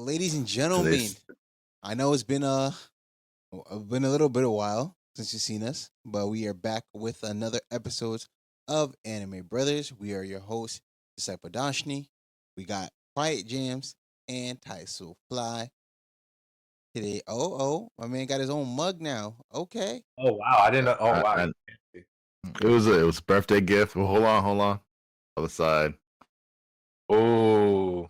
ladies and gentlemen, Today's I know it's been a little bit a while since you've seen us, but we are back with another episode of Anime Brothers. We are your hosts, Disciple Dashni. We got Quiet Jams and TySoFly today. My man got his own mug now. Okay. Oh wow, I didn't know. Oh wow. it was a birthday gift. Well, hold on. Other side. Oh,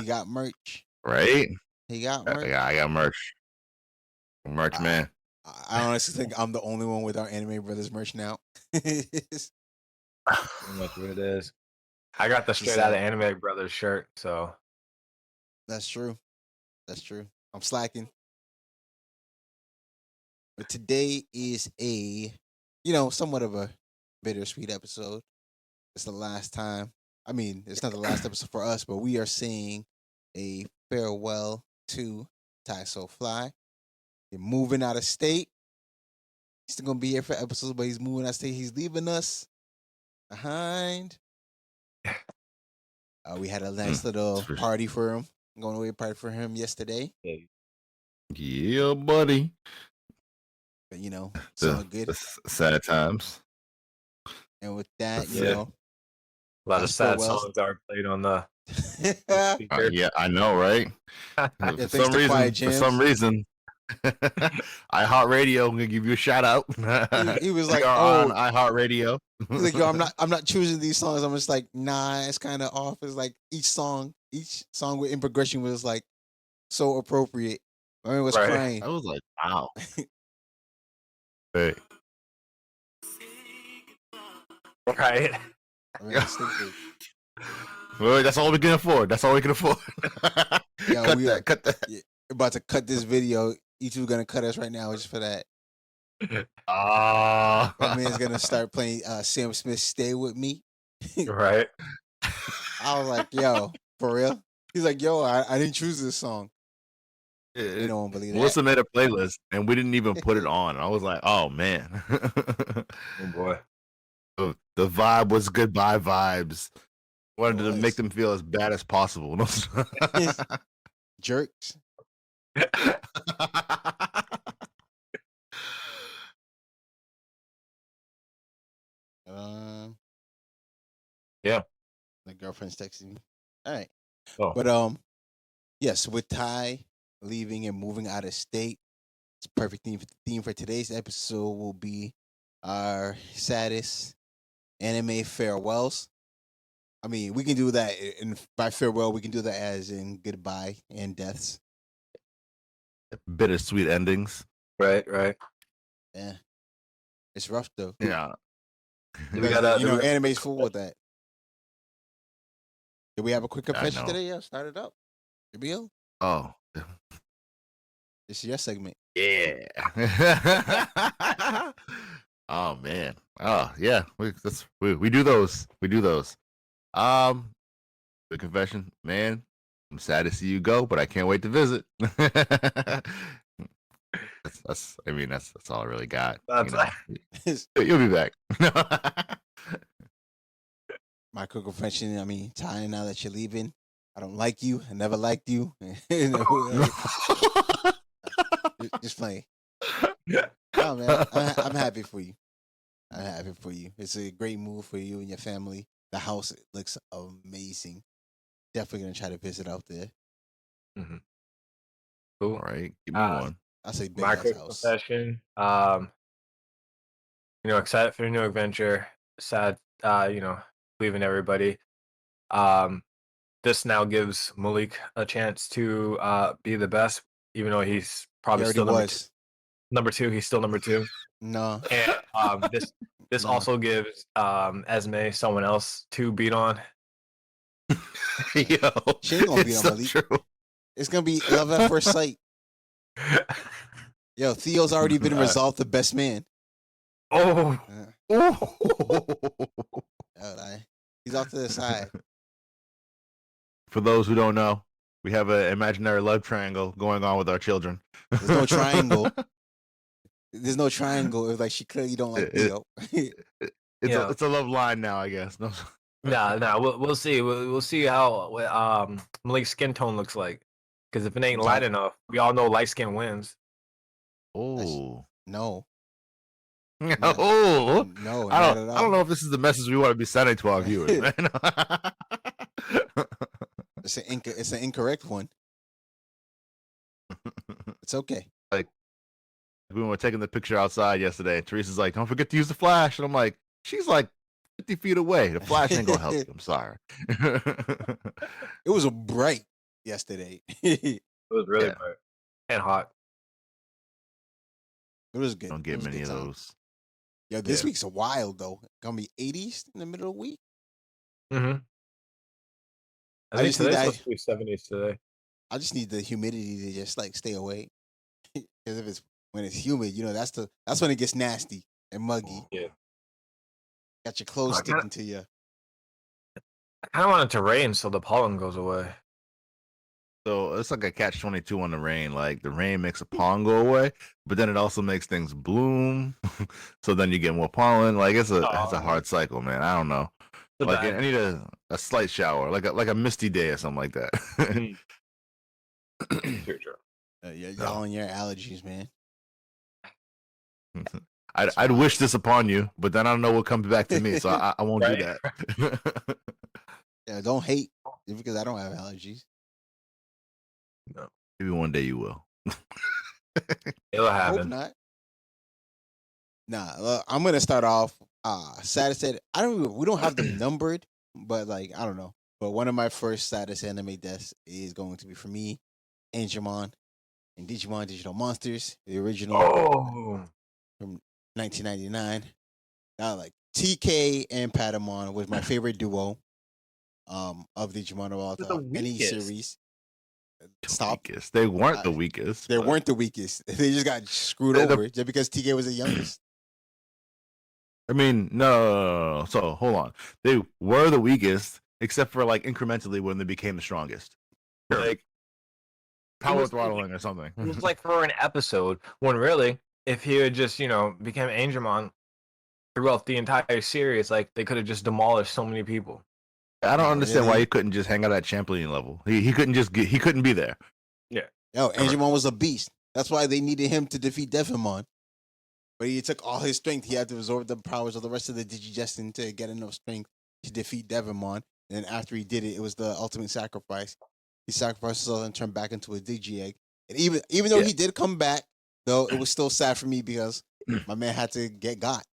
He got merch. Right? He got merch. I got merch. Merch, man. I honestly think I'm the only one with our Anime Brothers merch now. that's what it is. I got the straight out of Anime Brothers shirt, so That's true. That's true. I'm slacking. But today is somewhat of a bittersweet episode. It's the last time. I mean, it's not the last episode for us, but we are saying a farewell to TySoFly. He's moving out of state. He's still gonna be here for episodes, but he's moving out of state. He's leaving us behind. We had a nice little party for him. Going away party for him yesterday. Yeah, buddy. But it's all good. Sad times. And with that, a lot of sad songs are played on the speaker. Yeah, I know, right? For some reason, iHeartRadio, I'm gonna give you a shout out. He was like, on iHeartRadio. He's like, yo, I'm not choosing these songs. I'm just like, nah, it's kind of off. It's like each song in progression was like so appropriate. I was crying. I was like, wow. Hey. Right. Well, that's all we can afford. Cut that. Yeah, we're about to cut this video. You two are gonna cut us right now just for that. That man's gonna start playing Sam Smith "Stay With Me." Right. I was like, yo, for real? He's like, yo, I didn't choose this song. You don't believe that. Melissa made a playlist and we didn't even put it on. I was like, oh man. Oh boy. The vibe was goodbye vibes. Wanted to make them feel as bad as possible. Jerks. Yeah. My girlfriend's texting me. All right. Oh. But yes, with Ty leaving and moving out of state, it's a perfect theme for today's episode will be our saddest anime farewells. I mean, we can do that, and by farewell, we can do that as in goodbye and deaths. Bittersweet endings. Right. Yeah, it's rough though. Yeah, we got anime's full with that. Did we have a quick confession today? Yeah, start it up. Reveal. Oh, this is your segment. Yeah. Oh man. Oh yeah. We do those. The confession, man. I'm sad to see you go, but I can't wait to visit. That's all I really got. You'll be back. My quick confession. I mean, Ty, now that you're leaving, I don't like you. I never liked you. Just playing. Oh man, I'm happy for you. It's a great move for you and your family. The house looks amazing. Definitely gonna try to visit out there. Mm-hmm. Cool. All right, give me one. I'll say big my quick house. confession. Excited for a new adventure. Sad, leaving everybody. This now gives Malik a chance to be the best, even though he's probably still number two. He's still number two. No. And this also gives Esme someone else to beat on. Yo, she ain't gonna beat on Malik. True. It's gonna be love at first sight. Yo, Theo's already been resolved the best man. Oh. He's off to the side. For those who don't know, we have an imaginary love triangle going on with our children. There's no triangle. It's like she clearly don't like Theo. It's a love line now, I guess. No. Nah. We'll see. We'll see how Malik's skin tone looks like. Because if it ain't light enough, we all know light skin wins. Oh. No. Oh. No, not at all. I don't know if this is the message we want to be sending to our viewers, man. It's an incorrect one. It's okay. Like, we were taking the picture outside yesterday, and Teresa's like, "Don't forget to use the flash." And I'm like, "She's like 50 feet away. The flash ain't gonna help you. I'm sorry." It was a bright yesterday. It was really bright and hot. It was good. Don't get many of those. Yeah, this week's a wild though. Gonna be 80s in the middle of the week. Mm-hmm. I think today's supposed to be 70s today. I just need the humidity to just like stay away. Because if it's when it's humid, that's when it gets nasty and muggy. Yeah. Got your clothes sticking to you. I kind of want it to rain so the pollen goes away. So it's like a catch-22 on the rain. Like the rain makes the pollen go away, but then it also makes things bloom. So then you get more pollen. Like it's a hard cycle, man. I don't know. Like I need a slight shower, like a misty day or something like that. Y'all and your allergies, man. I'd wish this upon you, but then I don't know what comes back to me, so I won't do that. Yeah, don't hate because I don't have allergies. No, maybe one day you will. It'll happen. Hope not. Nah, I'm gonna start off. Saddest said we don't have them numbered, but like I don't know. But one of my first saddest anime deaths is going to be for me, Angemon, and Digimon Digital Monsters, the original from 1999. Like TK and Patamon was my favorite duo of Digimon of all time. Any series. Stop. They weren't the weakest. They weren't the weakest. They just got screwed over just because TK was the youngest. I mean, no. So hold on. They were the weakest, except for like incrementally when they became the strongest. Like power throttling or something. It was like for an episode when really, if he had just, became Angemon throughout the entire series, like they could have just demolished so many people. I don't understand why he couldn't just hang out at champion level. He couldn't he couldn't be there. Yeah. Yo, Angemon was a beast. That's why they needed him to defeat Devimon. But he took all his strength. He had to absorb the powers of the rest of the Digigestin to get enough strength to defeat Devimon. And then after he did it, it was the ultimate sacrifice. He sacrificed himself and turned back into a Digi-Egg. And even though he did come back, though, it was still sad for me because my man had to get got.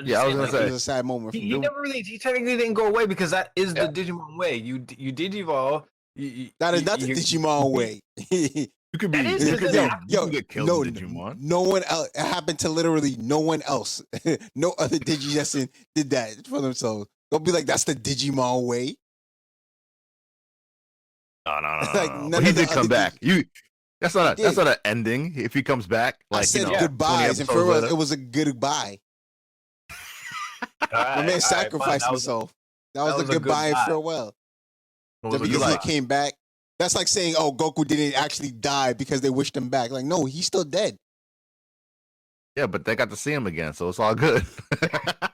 Yeah, I was gonna say it was a sad moment. For he technically didn't go away because that is the Digimon way. You Digivolve. That is not the Digimon way. You could be. You can get killed in Digimon. No one else. It happened to literally no one else. No other Digigestin did that for themselves. Don't be like that's the Digimon way. No. But he did come back. That's not an ending. If he comes back, like I said goodbyes, and for us, it was a goodbye. My man sacrificed himself. That was a goodbye and farewell. Just because he came back. That's like saying, "Oh, Goku didn't actually die because they wished him back." Like, no, he's still dead. Yeah, but they got to see him again, so it's all good.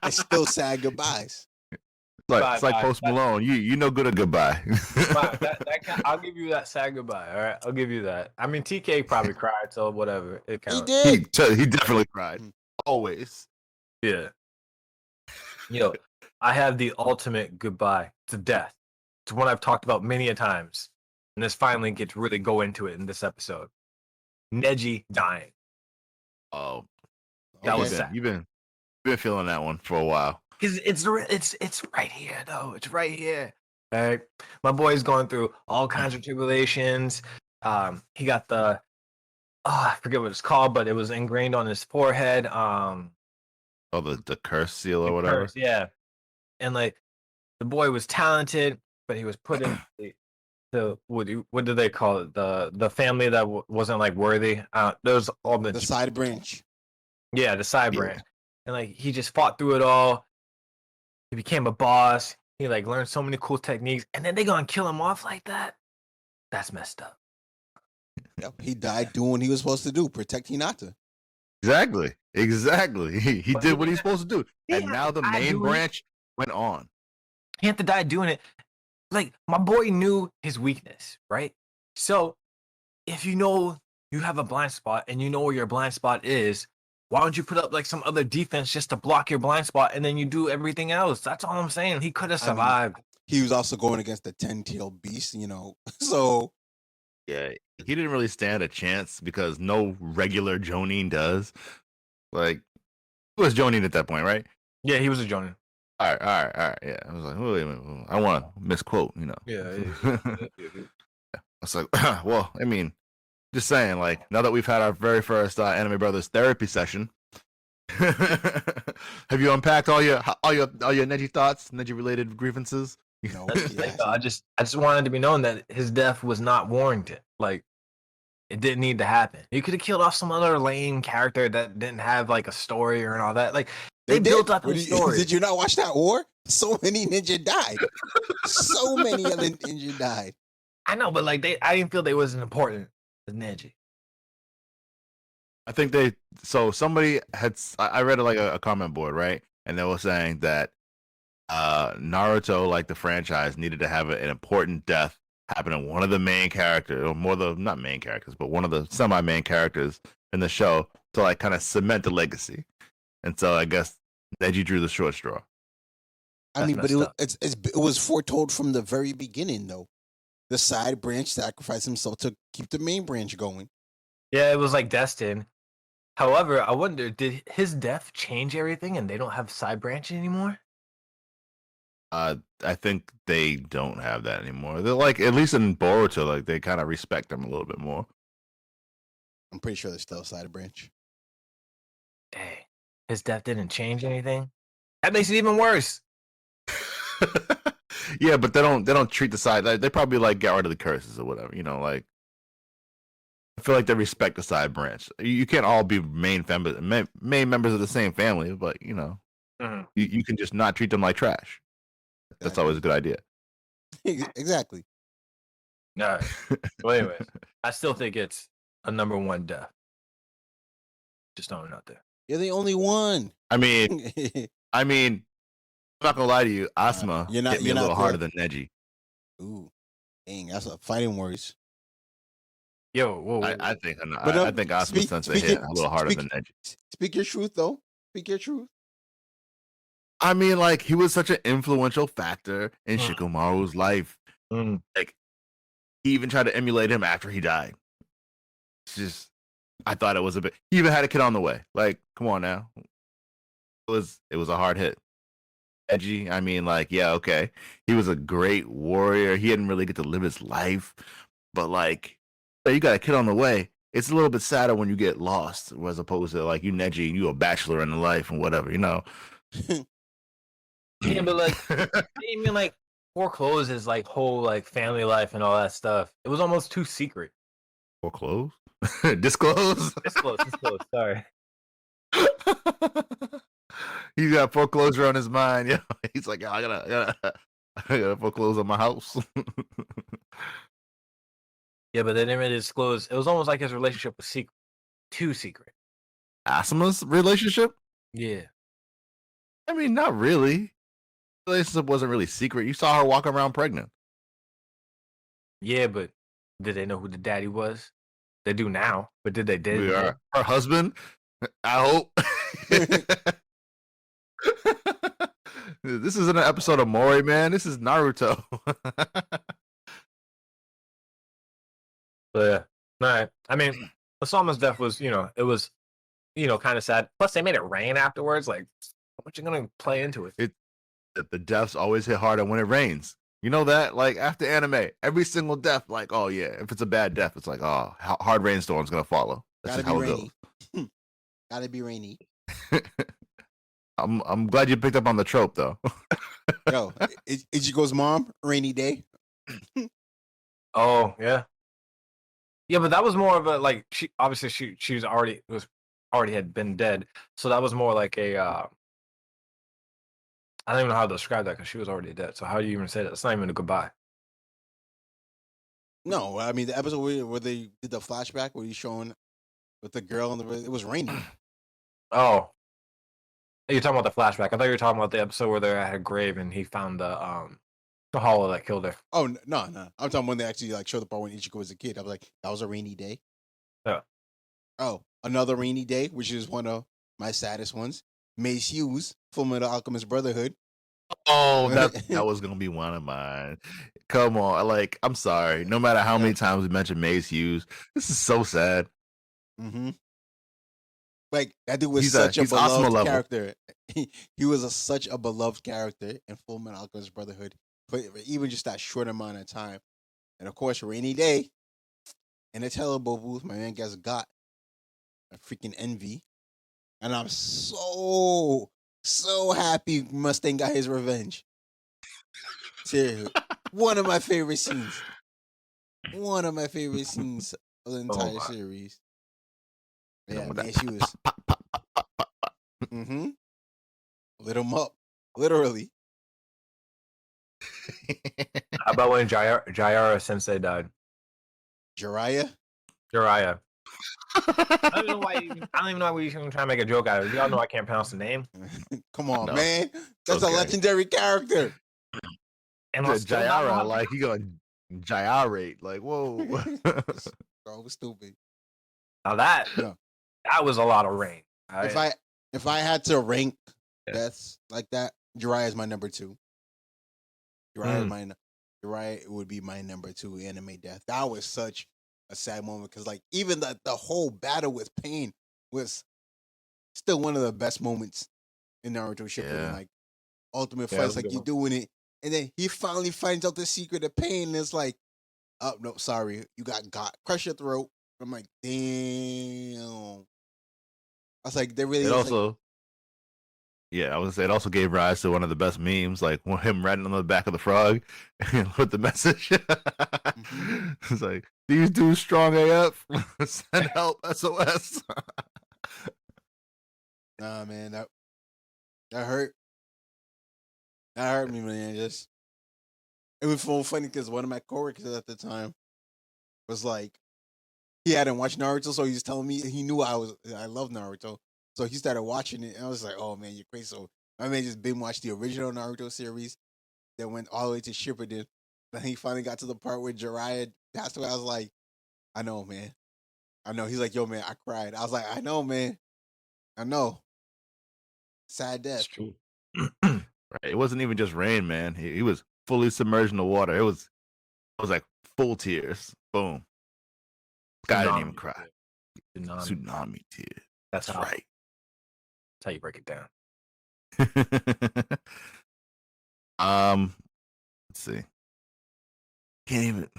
It's still sad goodbyes. It's like Post Malone. You know good at goodbye. I'll give you that sad goodbye. All right, I'll give you that. I mean, TK probably cried, so whatever. It counts. He did. He definitely cried. Always. Yeah. Yo, I have the ultimate goodbye to death. It's one I've talked about many a times. And this finally gets really go into it in this episode. Neji dying. Oh, that was sad. You've been feeling that one for a while. Because it's right here though. It's right here. All right, my boy's going through all kinds of tribulations. He got I forget what it's called, but it was ingrained on his forehead. The curse seal or whatever. Curse, yeah, and like the boy was talented, but he was put in the what do they call it? The family that wasn't like worthy. There's all the side branch. Yeah, the side branch, and like he just fought through it all. He became a boss. He like learned so many cool techniques, and then they gonna kill him off like that. That's messed up. Yep, he died doing what he was supposed to do, protect Hinata. Exactly. He did what he's supposed to do, and now the main branch went on. can't the guy doing it? Like, my boy knew his weakness, right? So if you know you have a blind spot and you know where your blind spot is, why don't you put up like some other defense just to block your blind spot and then you do everything else? That's all I'm saying. He could have I mean, survived. he was also going against the 10-tailed beast, So Yeah, he didn't really stand a chance because no regular Jonin does. Like, who was Jonin at that point, right? Yeah, he was a Jonin. All right. Yeah, I was like, wait a minute, I want to misquote, Yeah. It's like, well, I mean, just saying, like, now that we've had our very first Anime Brothers therapy session, have you unpacked all your Neji thoughts, Neji related grievances? no, That's the he thing, though. I hasn't. just wanted to be known that his death was not warranted. Like, it didn't need to happen. You could have killed off some other lame character that didn't have like a story or all that. Like, they built up his story. Did you not watch that war? So many ninja died. So many other ninja died. I know, but like I didn't feel they wasn't important as Neji. I think somebody had, I read like a comment board, right? And they were saying that Naruto, like the franchise, needed to have an important death happen to one of the main characters, or not main characters, but one of the semi-main characters in the show to like kind of cement the legacy. And so I guess Neji drew the short straw. I mean, but it was foretold from the very beginning, though. The side branch sacrificed himself to keep the main branch going. Yeah, it was like destined. However, I wonder, did his death change everything and they don't have side branch anymore? I think they don't have that anymore. They're like, at least in Boruto, like they kind of respect him a little bit more. I'm pretty sure there's still a side branch. Dang, his death didn't change anything. That makes it even worse. Yeah, but they don't treat the side. They probably like get rid of the curses or whatever. Like I feel like they respect the side branch. You can't all be main members of the same family, but Mhm. you can just not treat them like trash. That's always a good idea. Exactly. All right. Well, anyways, I still think it's a number one death. Just throwing it out there. You're the only one. I mean, I'm not gonna lie to you. Asuma hit me a little harder than Neji. Ooh, dang, that's a fighting words. Yo, whoa. I think Asuma Sensei hit a little harder than Neji. Speak your truth, though. Speak your truth. I mean, like, he was such an influential factor in Shikamaru's life. Like, he even tried to emulate him after he died. It's just, I thought it was a bit. He even had a kid on the way. Like, come on now. It was a hard hit. Edgy. I mean, like, yeah, okay. He was a great warrior. He didn't really get to live his life, but like, you got a kid on the way. It's a little bit sadder when you get lost, as opposed to like you Neji and you a bachelor in the life and whatever, Yeah, but like, even like foreclose his like whole like family life and all that stuff. It was almost too secret. Foreclose? Disclose? Disclose. Sorry. He's got foreclosure on his mind. Yeah, he's like, I gotta foreclose on my house. Yeah, but they didn't really disclose. It was almost like his relationship was secret, too secret. Asuma's relationship? Yeah. I mean, not really. The relationship wasn't really secret. You saw her walk around pregnant. Yeah, but did they know who the daddy was? They do now, but did they? Her husband? I hope. This isn't an episode of Mori, man. This is Naruto. But yeah, all right. I mean, Osama's death was, it was, kind of sad. Plus, they made it rain afterwards. Like, how much you gonna play into it? The deaths always hit harder when it rains. You know that? Like after anime, every single death, like, oh yeah, if it's a bad death, it's like, oh, hard rainstorm's gonna follow. That's just how it goes. Gotta be rainy. I'm glad you picked up on the trope though. Yo, Ichigo's mom, rainy day. Oh yeah. Yeah, but that was more of a like she was already had been dead. So that was more like a I don't even know how to describe that because she was already dead. So how do you even say that? It's not even a goodbye. No, I mean the episode where they did the flashback where he's showing with the girl it was raining. Oh. You're talking about the flashback. I thought you were talking about the episode where they're at a grave and he found the hollow that killed her. Oh no. I'm talking when they actually like showed the part when Ichigo was a kid. I was like, that was a rainy day. Yeah. Oh, another rainy day, which is one of my saddest ones. Mace Hughes, Fullmetal Alchemist Brotherhood. Oh, that was gonna be one of mine. Come on, like I'm sorry. No matter how many times we mention Mace Hughes, this is so sad. Mm-hmm. Like that dude was He's such a he's Asuma beloved level. character. He was such a beloved character in Fullmetal Alchemist Brotherhood, but even just that short amount of time. And of course, rainy day in the telephone booth, my man gets got a freaking envy, and I'm so happy Mustang got his revenge. Seriously, one of my favorite scenes. One of my favorite scenes of the entire series. Yeah, man, she was. Mm-hmm. Lit him up, literally. How about when Jiraiya Sensei died? Jiraiya. I don't even know why you're trying to make a joke out of it. Y'all know I can't pronounce the name. Come on, No. man. That's Okay. a legendary character. And Jiraiya, like he gonna gyrate, like whoa. So stupid. Now that was a lot of rain. If I had to rank deaths like that, Jiraiya is my number 2. Jiraiya would be my number 2 anime death. That was such a sad moment because like even the whole battle with Pain was still one of the best moments in Naruto Shippuden. Like ultimate fights, like you doing it, and then he finally finds out the secret of Pain, and it's like, oh no, sorry, you got crush your throat. I'm like, damn. I was like, they really. It also, I was gonna say it also gave rise to one of the best memes, like him riding on the back of the frog with the message. It's like these dudes strong AF, send help, SOS. Nah, man, that hurt. That hurt me, man. Just it was so funny because one of my coworkers at the time was like, he hadn't watched Naruto, so he was telling me he knew I love Naruto, so he started watching it, and I was like, "Oh man, you're crazy!" So my man just binge watched the original Naruto series, then went all the way to Shippuden. Then he finally got to the part where Jiraiya passed away. I was like, "I know, man. I know." He's like, "Yo, man, I cried." I was like, "I know, man. I know." Sad death. That's true. Right. It wasn't even just rain, man. He was fully submerged in the water. It was like full tears. Boom. Guy didn't even cry. Tsunami tears. That's right. That's how you break it down. Let's see. Can't even.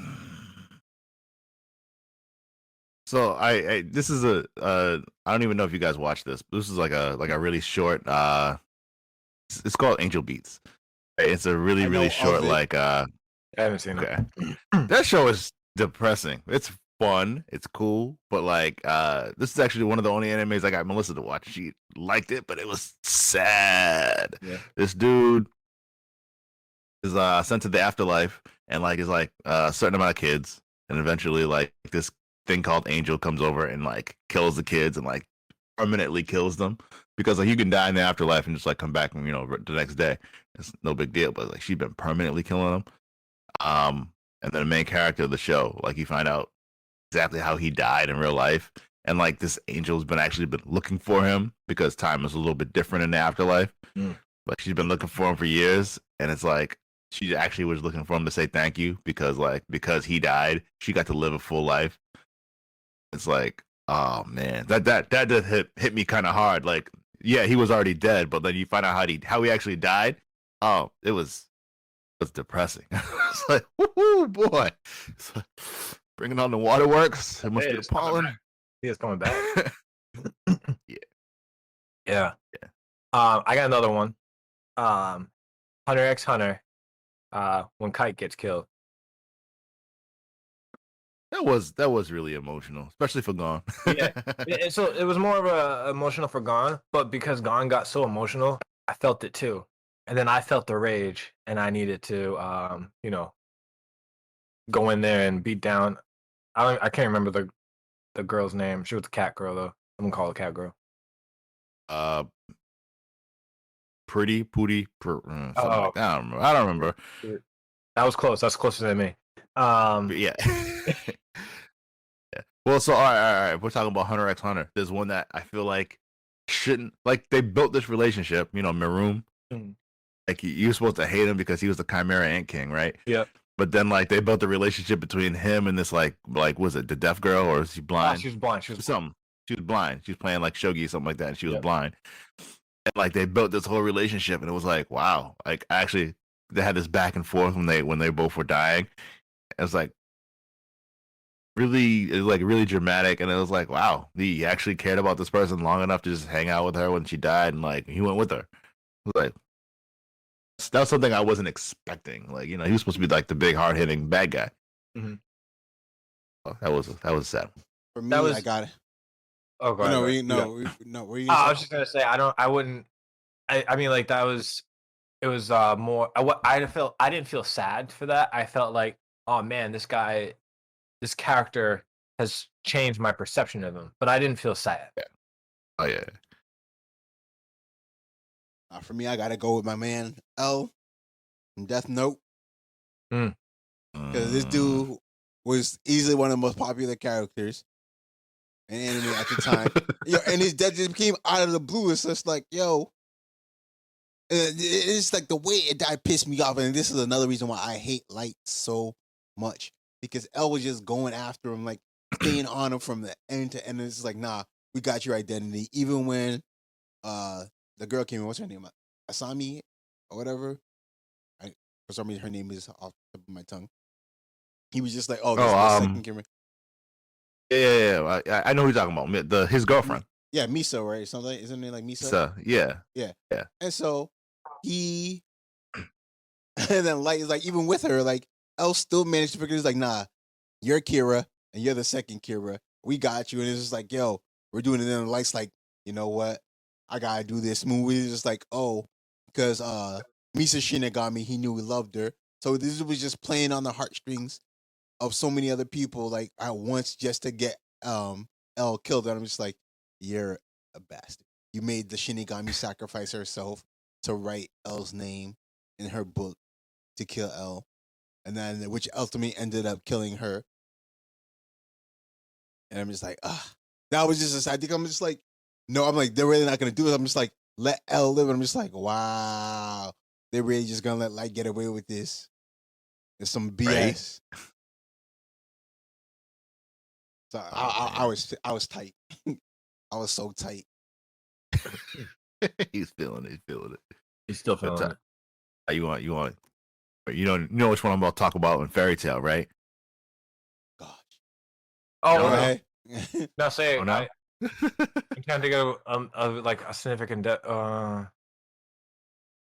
So I this is a I don't even know if you guys watched this. But this is like a really short. It's called Angel Beats. It's a really short like. I haven't seen it. That show is depressing. It's fun. It's cool, but like this is actually one of the only animes I got Melissa to watch. She liked it, but it was sad. Yeah. This dude is sent to the afterlife and like is like a certain amount of kids, and eventually like this thing called Angel comes over and like kills the kids and like permanently kills them because like you can die in the afterlife and just like come back and the next day. It's no big deal, but like she's been permanently killing them. And then the main character of the show, like you find out exactly how he died in real life, and like this angel's been looking for him because time is a little bit different in the afterlife. Like she's been looking for him for years, and it's like she actually was looking for him to say thank you because he died, she got to live a full life. It's like, oh man, that did hit me kind of hard. Like, yeah, he was already dead, but then you find out how he actually died. Oh, it was depressing. It's like, woohoo, boy. It's like, bringing on the waterworks. It must be the pollen. He is coming back. Yeah. I got another one. Hunter x Hunter. When Kite gets killed. That was really emotional, especially for Gon. So it was more of a emotional for Gon, but because Gon got so emotional, I felt it too. And then I felt the rage, and I needed to, go in there and beat down. I can't remember the girl's name. She was the cat girl though. I'm gonna call her cat girl. Pooty, something Oh, like that. I don't remember. that was close. That's closer than me. But yeah. Yeah. Well, so all right. We're talking about Hunter x Hunter. There's one that I feel like shouldn't like they built this relationship. You know, Mirum. Mm. Like you're supposed to hate him because he was the Chimera Ant King, right? Yep. But then like they built the relationship between him and this like was it the deaf girl or is she blind? She was blind. She was something. She was blind. She was playing like shogi something like that, and she was Yep. blind. And like they built this whole relationship, and it was like wow. Like actually, they had this back and forth when they both were dying. It was like really dramatic, and it was like wow, he actually cared about this person long enough to just hang out with her when she died, and like he went with her. It was like that's something I wasn't expecting. Like you know, he was supposed to be like the big hard hitting bad guy. Mhm. Oh, that was sad. For me, That was- I got it. Oh, go No, ahead. we, no, we, no. Were you gonna I say? was just gonna say I wouldn't. I mean, like that was. It was more. I didn't feel sad for that. I felt like, oh man, this character has changed my perception of him. But I didn't feel sad. Oh yeah. For me, I gotta go with my man L from Death Note because this dude was easily one of the most popular characters in anime at the time. And his death just came out of the blue. It's just like, yo, it's like the way it died pissed me off, and this is another reason why I hate Light so much because L was just going after him, like staying on him from the end to end. And it's like, nah, we got your identity. Even when the girl came in, what's her name? Asami or whatever. For some reason, her name is off the tip of my tongue. He was just like, oh, this is the second camera. Yeah. I know who you're talking about. His girlfriend. Yeah, Misa, right? Something isn't it like Misa? So yeah. And so he, and then Light is like, even with her, like Elle still managed to figure. It's like, nah, you're Kira, and you're the second Kira. We got you, and it's just like, yo, we're doing it. And then Light's like, you know what? I gotta do this movie. It's just like, oh, because Misa Shinigami, he knew he loved her, so this was just playing on the heartstrings of so many other people, like at once, just to get Elle killed. And I'm just like, you're a bastard. You made the Shinigami sacrifice herself to write Elle's name in her book to kill Elle, and then which ultimately ended up killing her. And I'm just like, that was just. I think I'm just like, no, I'm like, they're really not gonna do it. I'm just like, let Elle live. And I'm just like, wow, they're really just gonna let Light get away with this. It's some BS. Right? So I was tight. I was so tight. He's feeling it. He's still feeling it. You know which one I'm about to talk about in Fairy Tail, right? Gosh. Oh no. No, say it. Oh, no? I'm trying to think of like a significant no,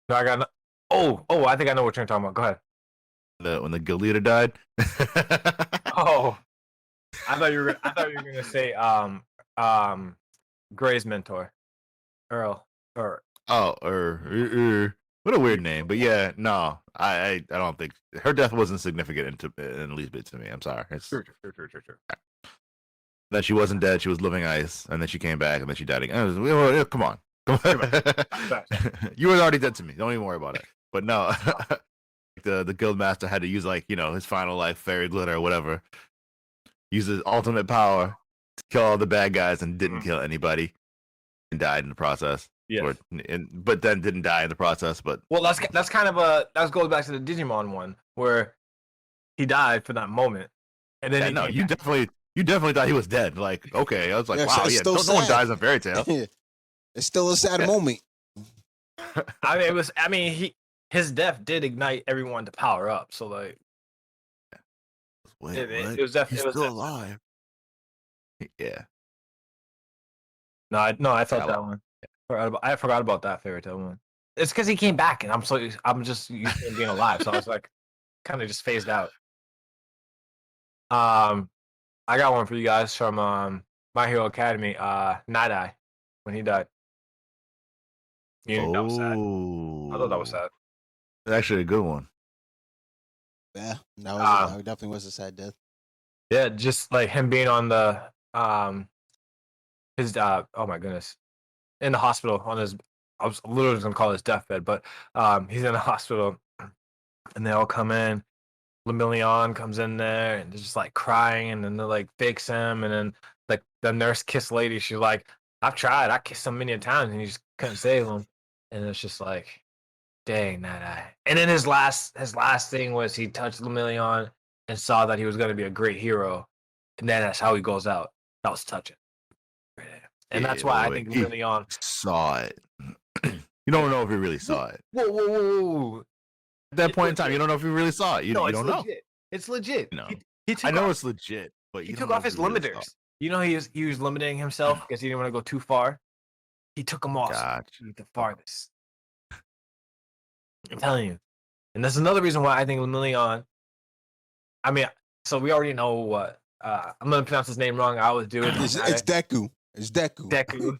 I got no. Oh, I think I know what you're talking about. Go ahead. When the guild leader died. Oh, I thought you were gonna say Gray's mentor, Earl. Or what a weird name, but yeah, no, I don't think her death wasn't significant in the least bit to me. I'm sorry. It's True. That she wasn't dead, she was living ice, and then she came back, and then she died again. Come on. You were already dead to me. Don't even worry about it. But no, the guild master had to use like his final like fairy glitter or whatever. Use his ultimate power to kill all the bad guys and didn't kill anybody, and died in the process. Yeah, but then didn't die in the process. But well, that's kind of that goes back to the Digimon one where he died for that moment, and then you definitely thought he was dead. Like okay, I was like, wow, yeah, no one dies in Fairy Tail. It's still a sad moment. His death did ignite everyone to power up. So like, wait, it was definitely still alive. Yeah. No, I thought that one. I forgot about that Fairy Tail one. It's because he came back, and I'm just used to him being alive, so I was like, kind of just phased out. I got one for you guys from My Hero Academy. Night Eye, when he died. That was sad. I thought that was sad. It's actually a good one. Yeah, that definitely was a sad death. Yeah, just like him being on the his oh my goodness, in the hospital on his I was literally gonna call his deathbed, but he's in the hospital, and they all come in. Lemillion comes in there and they're just like crying, and then they're like fix him, and then like the nurse kiss lady, she's like, I've tried, I kissed him many times, and he just couldn't save him, and it's just like, dang that eye. And then his last thing was he touched Lemillion and saw that he was gonna be a great hero, and then that's how he goes out. That was touching, and that's why I think he Lemillion saw it. You don't know if he really saw it. Whoa. At that It's point in time, legit. you don't know if he really saw it. You No, it's don't know. legit. It's legit. No. He took I know off, it's legit, but he you took don't know off if his he really saw it. limiters. You know he was limiting himself because he didn't want to go too far. He took them off Gotcha. to the farthest. I'm telling you. And that's another reason why I think Lemillion. I mean, so we already know what I'm gonna pronounce his name wrong. I always do it. It's Deku. It's Deku. Deku.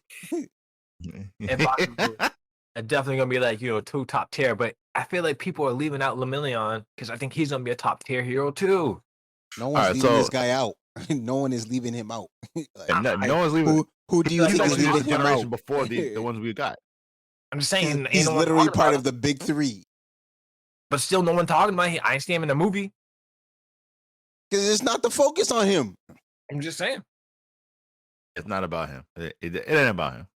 And Bakugo are definitely gonna be like, you know, 2 top tier, but I feel like people are leaving out Lemillion because I think he's gonna be a top tier hero too. No one's Alright, leaving so- this guy out. No one is leaving him out. Like, No one's leaving. who do you He's think is only leaving the him generation out? before the ones we got. I'm just saying, ain't He's no one literally talking part about of the big 3. but still no one talking about him. I ain't seeing him in the movie. Because it's not the focus on him. I'm just saying. It's not about him. It ain't about him.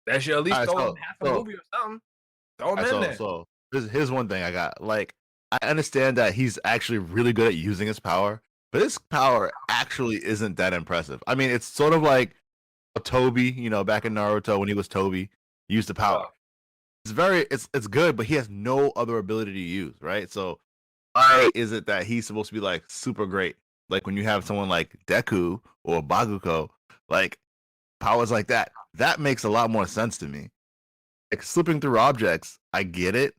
That should at least Alright, throw so- him half a so- movie or something. Throw him in so, there. so here's one thing I got. Like, I understand that he's actually really good at using his power, but his power actually isn't that impressive. I mean, it's sort of like Toby, you know, back in Naruto when he was Toby, he used the power. It's good, but he has no other ability to use, right? So why is it that he's supposed to be like super great? Like when you have someone like Deku or Bakugo, like powers like that makes a lot more sense to me. Like slipping through objects, I get it.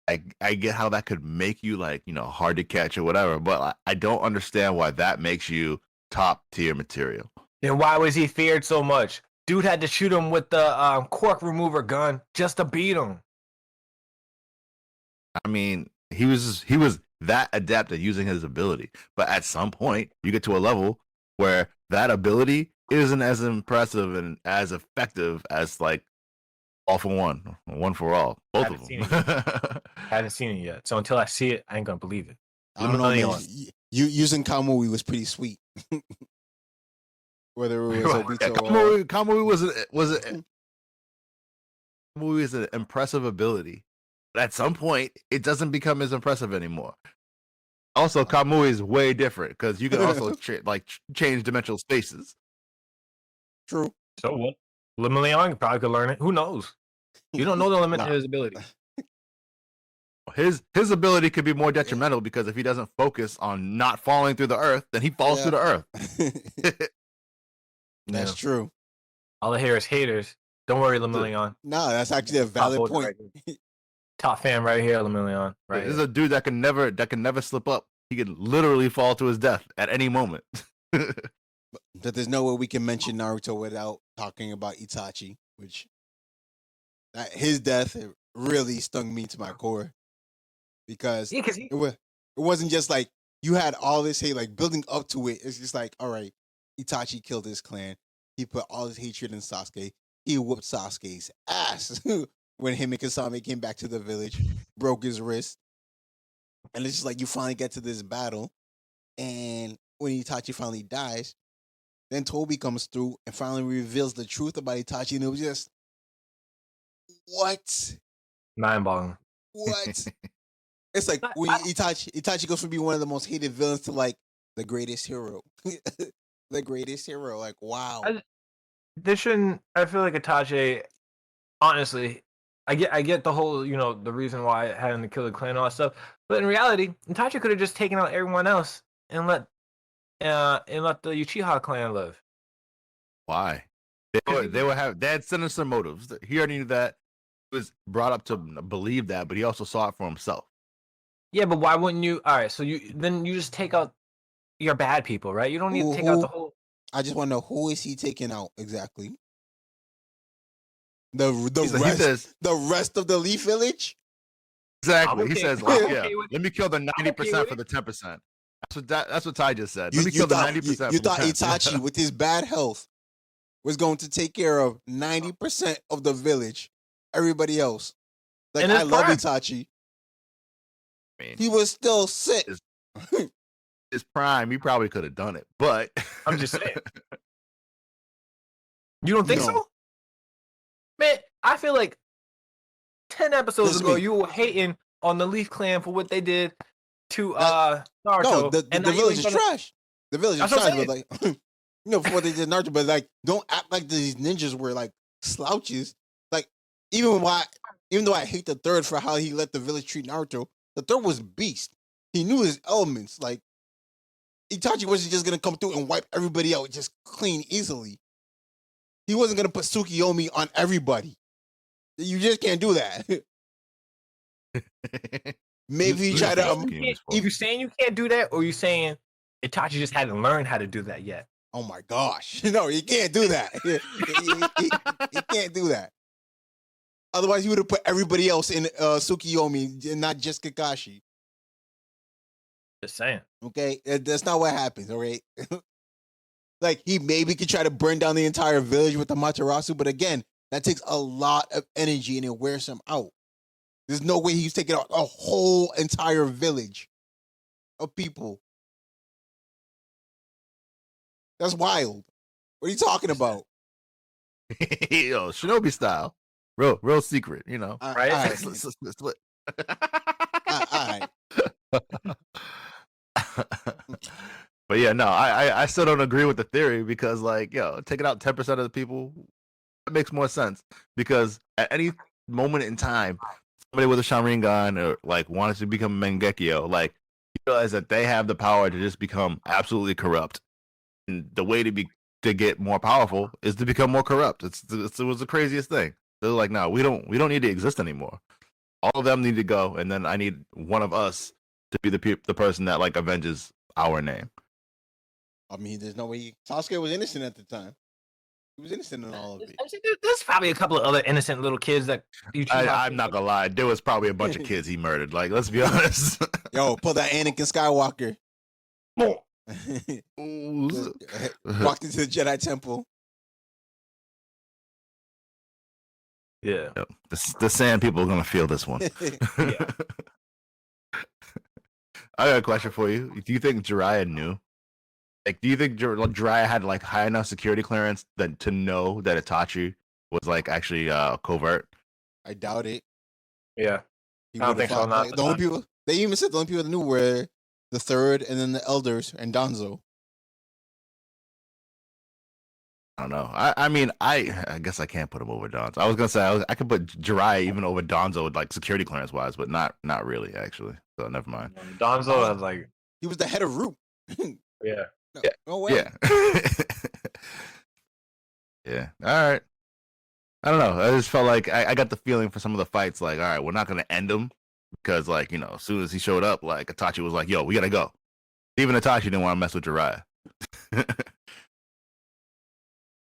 I get how that could make you like, you know, hard to catch or whatever, but I don't understand why that makes you top tier material. Then why was he feared so much? Dude had to shoot him with the cork remover gun just to beat him. I mean, he was that adept at using his ability, but at some point you get to a level where that ability isn't as impressive and as effective as like all for one for all, both of Haven't them. I haven't seen it yet, so until I see it, I ain't gonna believe it. I don't know, man. Lemillion. You using Kamui was pretty sweet. Whether it was Yeah, Obito or... Kamui was an impressive ability, but at some point it doesn't become as impressive anymore. Also, Kamui is way different because you can also change dimensional spaces. True. So what? Lemillion probably could learn it. Who knows? You don't know the limit Nah. to his ability. His ability could be more detrimental because if he doesn't focus on not falling through the earth, then he falls through the earth. That's true. All I hear is haters. Don't worry, Lemillion. No, that's actually a valid Top point. right Top fan right here, Lemillion. Right. This is a dude that can never slip up. He could literally fall to his death at any moment. But there's no way we can mention Naruto without talking about Itachi, which his death really stung me to my core because Yeah, because it wasn't just like you had all this hate, like building up to it. It's just like, all right, Itachi killed his clan. He put all his hatred in Sasuke. He whooped Sasuke's ass when him and Kasame came back to the village, broke his wrist. And it's just like you finally get to this battle. And when Itachi finally dies, then Toby comes through and finally reveals the truth about Itachi. And it was just, what? mind-boggling. What? It's like when Itachi goes from being one of the most hated villains to like the greatest hero. The greatest hero. Like, wow. This shouldn't. I feel like Itachi. Honestly, I get the whole, you know, the reason why it had to kill the clan and all that stuff. But in reality, Itachi could have just taken out everyone else and let the Uchiha clan live. Why? They had sinister motives. He already knew that. He was brought up to believe that, but he also saw it for himself. Yeah, but why wouldn't you? All right, so you just take out your bad people, right? You don't need to take out the whole. I just want to know, who is he taking out exactly? The rest of the Leaf Village? Exactly. Okay. He says, I'm like, okay yeah, with let me kill the 90% for the 10%. That's what Ty just said. Let me kill the 90%. You thought Itachi, with his bad health, was going to take care of 90% of the village. Everybody else. Like, And it's I love prime. Itachi. I mean, He was still sick. his prime, he probably could have done it, but I'm just saying. You don't think No. so? Man, I feel like 10 episodes Listen to ago me. you were hating on the Leaf Clan for what they did to That- Naruto. No, the and now you village ain't is gonna- trash. The village is That's what trash, I'm but like, for what they did Naruto, but like, don't act like these ninjas were like slouches. Like, even though I hate the third for how he let the village treat Naruto, the third was beast. He knew his elements. Like, Itachi wasn't just gonna come through and wipe everybody out just clean easily. He wasn't gonna put Tsukiyomi on everybody. You just can't do that. Maybe he tried to. You saying you can't do that, or you saying Itachi just hadn't learned how to do that yet? Oh my gosh! No, you can't do that. You can't do that. Otherwise, he would have put everybody else in Tsukiyomi and not just Kakashi. Just saying. Okay, that's not what happens. All right. Like, he maybe could try to burn down the entire village with the Matarasu, but again, that takes a lot of energy and it wears him out. There's no way he's taking out a whole entire village of people. That's wild. What are you talking about? Yo, Shinobi style, real secret, you know. Right? All right. Split. All right. But yeah, no, I still don't agree with the theory because, like, yo, taking out 10% of the people, it makes more sense because at any moment in time, somebody with a Sharingan or like wanted to become Mangekyo, like, you realize that they have the power to just become absolutely corrupt. And the way to get more powerful is to become more corrupt. It was the craziest thing. They're like, no, we don't need to exist anymore. All of them need to go, and then I need one of us to be the person that like avenges our name. I mean, there's no way. Sasuke was innocent at the time. He was innocent in all of it. There's probably a couple of other innocent little kids that you choose. I'm not gonna lie, there was probably a bunch of kids he murdered. Like, let's be honest. Yo, pull that Anakin Skywalker. Ooh. Walked into the Jedi Temple. Yeah. The sand people are gonna feel this one. Yeah. I got a question for you. Do you think Jiraiya knew? Like, do you think Jiraiya had like high enough security clearance that to know that Itachi was like actually covert? I doubt it. Yeah. He I don't would've think so, thought- not like, the only people they even said the only people that knew were the third and then the elders and Danzo. I don't know. I mean, I guess I can't put him over Danzo. I was gonna say I could put Jiraiya even over Danzo with like security clearance wise, but not really actually. So never mind. Donzo was like, He was the head of Root. yeah. No way. Yeah. Yeah. All right. I don't know. I just felt like I got the feeling for some of the fights, like, all right, we're not gonna end them because, like, you know, as soon as he showed up, like Itachi was like, "Yo, we gotta go." Even Itachi didn't want to mess with Jiraiya.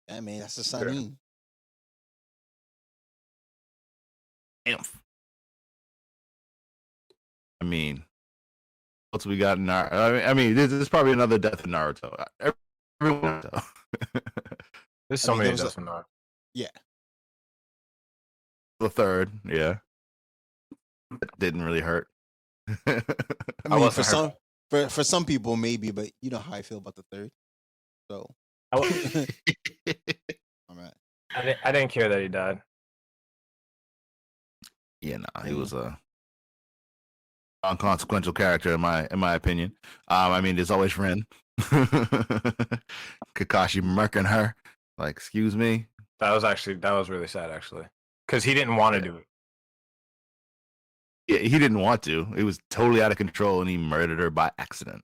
Yeah, man, that's the Sanin. Imph. I mean, what's we got in Naruto? I mean, there's probably another death in Naruto. Everyone. There's so I mean, many there was deaths from Naruto. Yeah. The third, yeah, it didn't really hurt. I mean, for wasn't some for some people maybe, but you know how I feel about the third. So I, wa- all right. I didn't care that he died. Yeah, no, he was a unconsequential character in my opinion. I mean, there's always Rin, Kakashi murking her. Like, excuse me. That was really sad actually, because he didn't want to do it. Yeah, he didn't want to. It was totally out of control, and he murdered her by accident.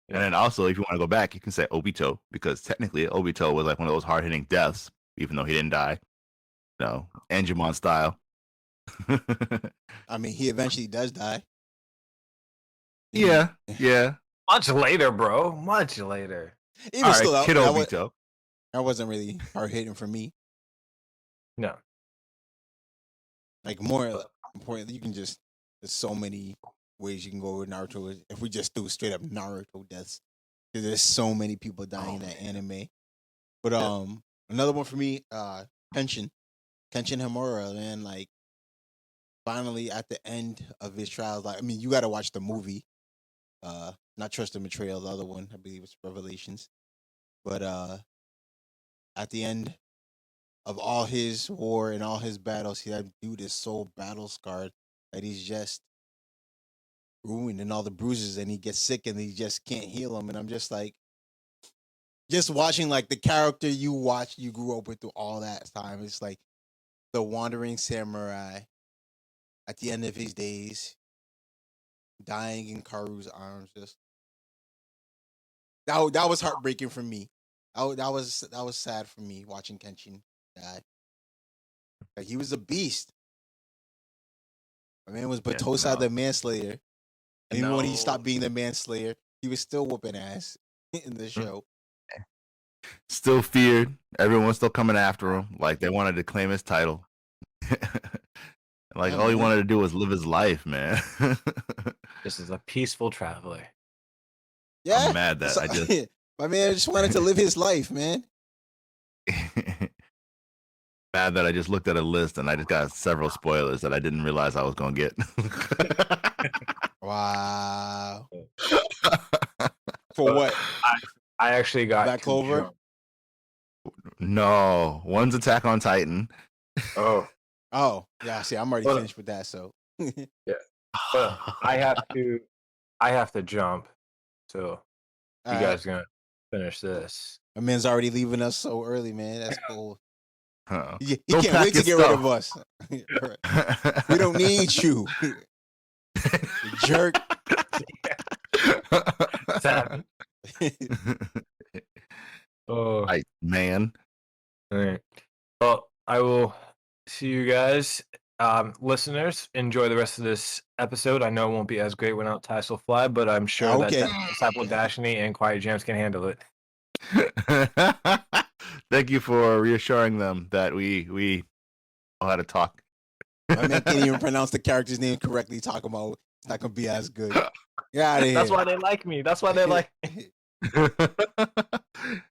Yeah. And then also, if you want to go back, you can say Obito, because technically Obito was like one of those hard hitting deaths, even though he didn't die. You know, Angemon style. I mean, he eventually does die. Yeah. Much later, bro. Much later. Even All right, still, Kid Obito. that wasn't really hard hitting for me. No. Like, more important, you can just, there's so many ways you can go with Naruto. If we just do straight up Naruto deaths, because there's so many people dying in that anime. But Another one for me, Kenshin Himura, man. Like finally at the end of his trials, like I mean, you got to watch the movie. Not Trust and Betrayal, the other one, I believe it's Revelations. But at the end of all his war and all his battles, that dude is so battle scarred that he's just ruined and all the bruises, and he gets sick and he just can't heal them. And I'm just like, just watching like the character you grew up with through all that time. It's like the wandering samurai at the end of his days, dying in Karu's arms. Just that was heartbreaking for me. That was sad for me watching Kenshin die. Like he was a beast. My man was Yeah, Batosa no. the manslayer. And even when he No. stopped being the manslayer, he was still whooping ass in the show. Still feared. Everyone was still coming after him. Like they wanted to claim his title. Like Yeah, all he man. wanted to do was live his life, man. This is a peaceful traveler. Yeah. I'm mad that I just my man just wanted to live his life, man. mad that I just looked at a list and I just got several spoilers that I didn't realize I was gonna get. Wow. For what? I actually got Black to Clover? jump. No, one's Attack on Titan. Oh, Oh, yeah. See, I'm already Well, finished with that. So but I have to jump. So you All right. guys gonna finish this? My man's already leaving us so early, man. That's cool. Huh. He Go can't pack wait to your get rid of us. We don't need you. You jerk. Savage. Oh, Right, man. all right. Well, I will see you guys. Listeners, enjoy the rest of this episode. I know it won't be as great without TySoFly, but I'm sure Okay. that Disciple Dashni and Quiet Jams can handle it. Thank you for reassuring them that we know how to talk. My man can't even pronounce the character's name correctly. Talking about it's not gonna be as good. Get out of here. That's why they like me. That's why they like me.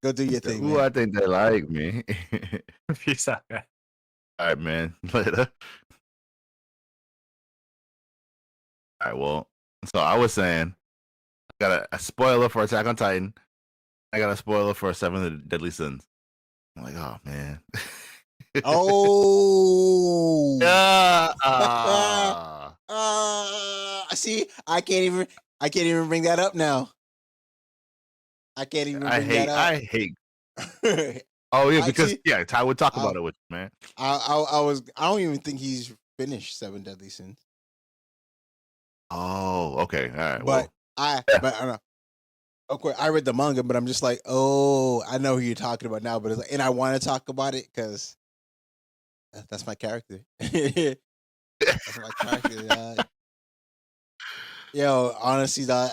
Go do your thing, Ooh, man. I think they like me. Peace out, guys. All right, man. Later. All right, well, so I was saying, I got a spoiler for Attack on Titan. I got a spoiler for Seven of the Deadly Sins. I'm like, oh man. Oh. Yeah. See, I can't even bring that up now. I can't even bring that up. I hate. Oh yeah, because Actually, Ty would talk about it with you, man. I don't even think he's finished Seven Deadly Sins. Oh, okay, all right. But well, but I don't know. Of course, I read the manga, but I'm just like, oh, I know who you're talking about now. But it's like, and I want to talk about it because that's my character. That's my character. Yo, honestly, that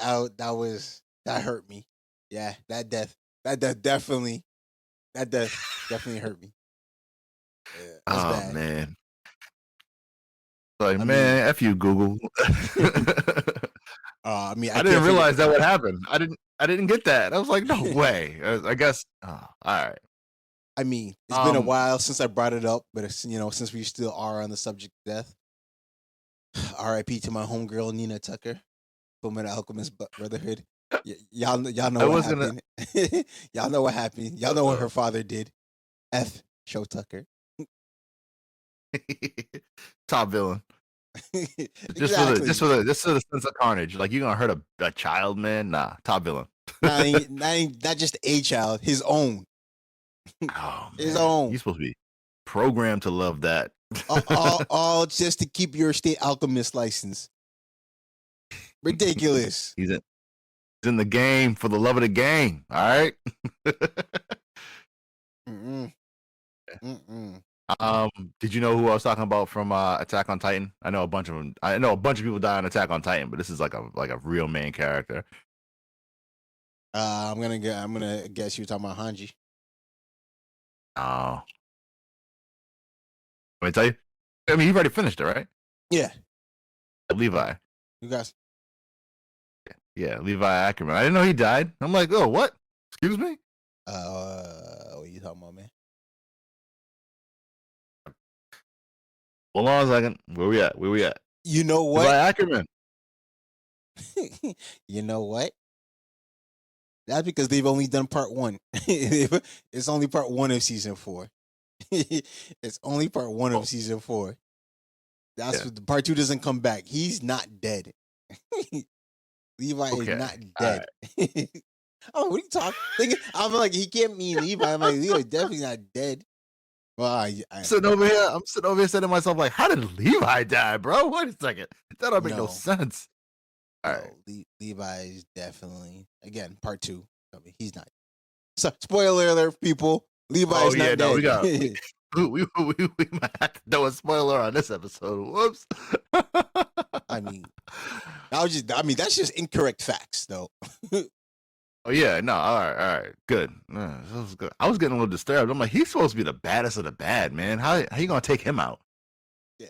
hurt me. Yeah, that death definitely hurt me. Yeah, that's oh bad. man. Like, I man, F you, Google. I mean, I didn't realize that would happen. I didn't get that. I was like, no way. I guess. Oh, all right. I mean, it's been a while since I brought it up, but it's, since we still are on the subject of death, R.I.P. to my homegirl Nina Tucker, Fullmetal Alchemist Brotherhood. Y'all know what happened. Y'all know what happened. Y'all know what her father did. F. Show Tucker. Top villain. Exactly. Just for the sense of carnage. Like you gonna hurt a child, man? Nah, top villain. not just a child, his own. Oh, his own. You're supposed to be programmed to love that. all just to keep your state alchemist license. Ridiculous. He's in the game for the love of the game. All right. Did you know who I was talking about from Attack on Titan? I know a bunch of them. I know a bunch of people die on Attack on Titan, but this is like a real main character. I'm gonna guess you're talking about Hanji. Oh. Let me tell you. I mean, you've already finished it, right? Yeah. Levi. You guys. Yeah, Levi Ackerman. I didn't know he died. I'm like, oh, what? Excuse me? What are you talking about, man? Hold on a second. Where we at? You know Levi what? Ackerman. You know what? That's because they've only done part one. It's only part one of season 4. It's only part one Oh, of season 4. That's yeah. what the part 2 doesn't come back. He's not dead. Levi is Okay. not All dead. Oh, what are you talking? I'm like, he can't mean Levi. I'm like, Levi's definitely not dead. Well, I'm sitting over here saying to myself, like, how did Levi die, bro? Wait a second. That don't make no no, sense. All right. Levi is definitely, again, part 2. I mean, he's not. So, spoiler alert, people. Levi Oh is yeah, not no, dead. we might have to throw a spoiler on this episode. Whoops. I mean, that's just incorrect facts, though. Oh yeah, no, all right, good. That was good. I was getting a little disturbed. I'm like, he's supposed to be the baddest of the bad, man. How you gonna take him out? Yeah.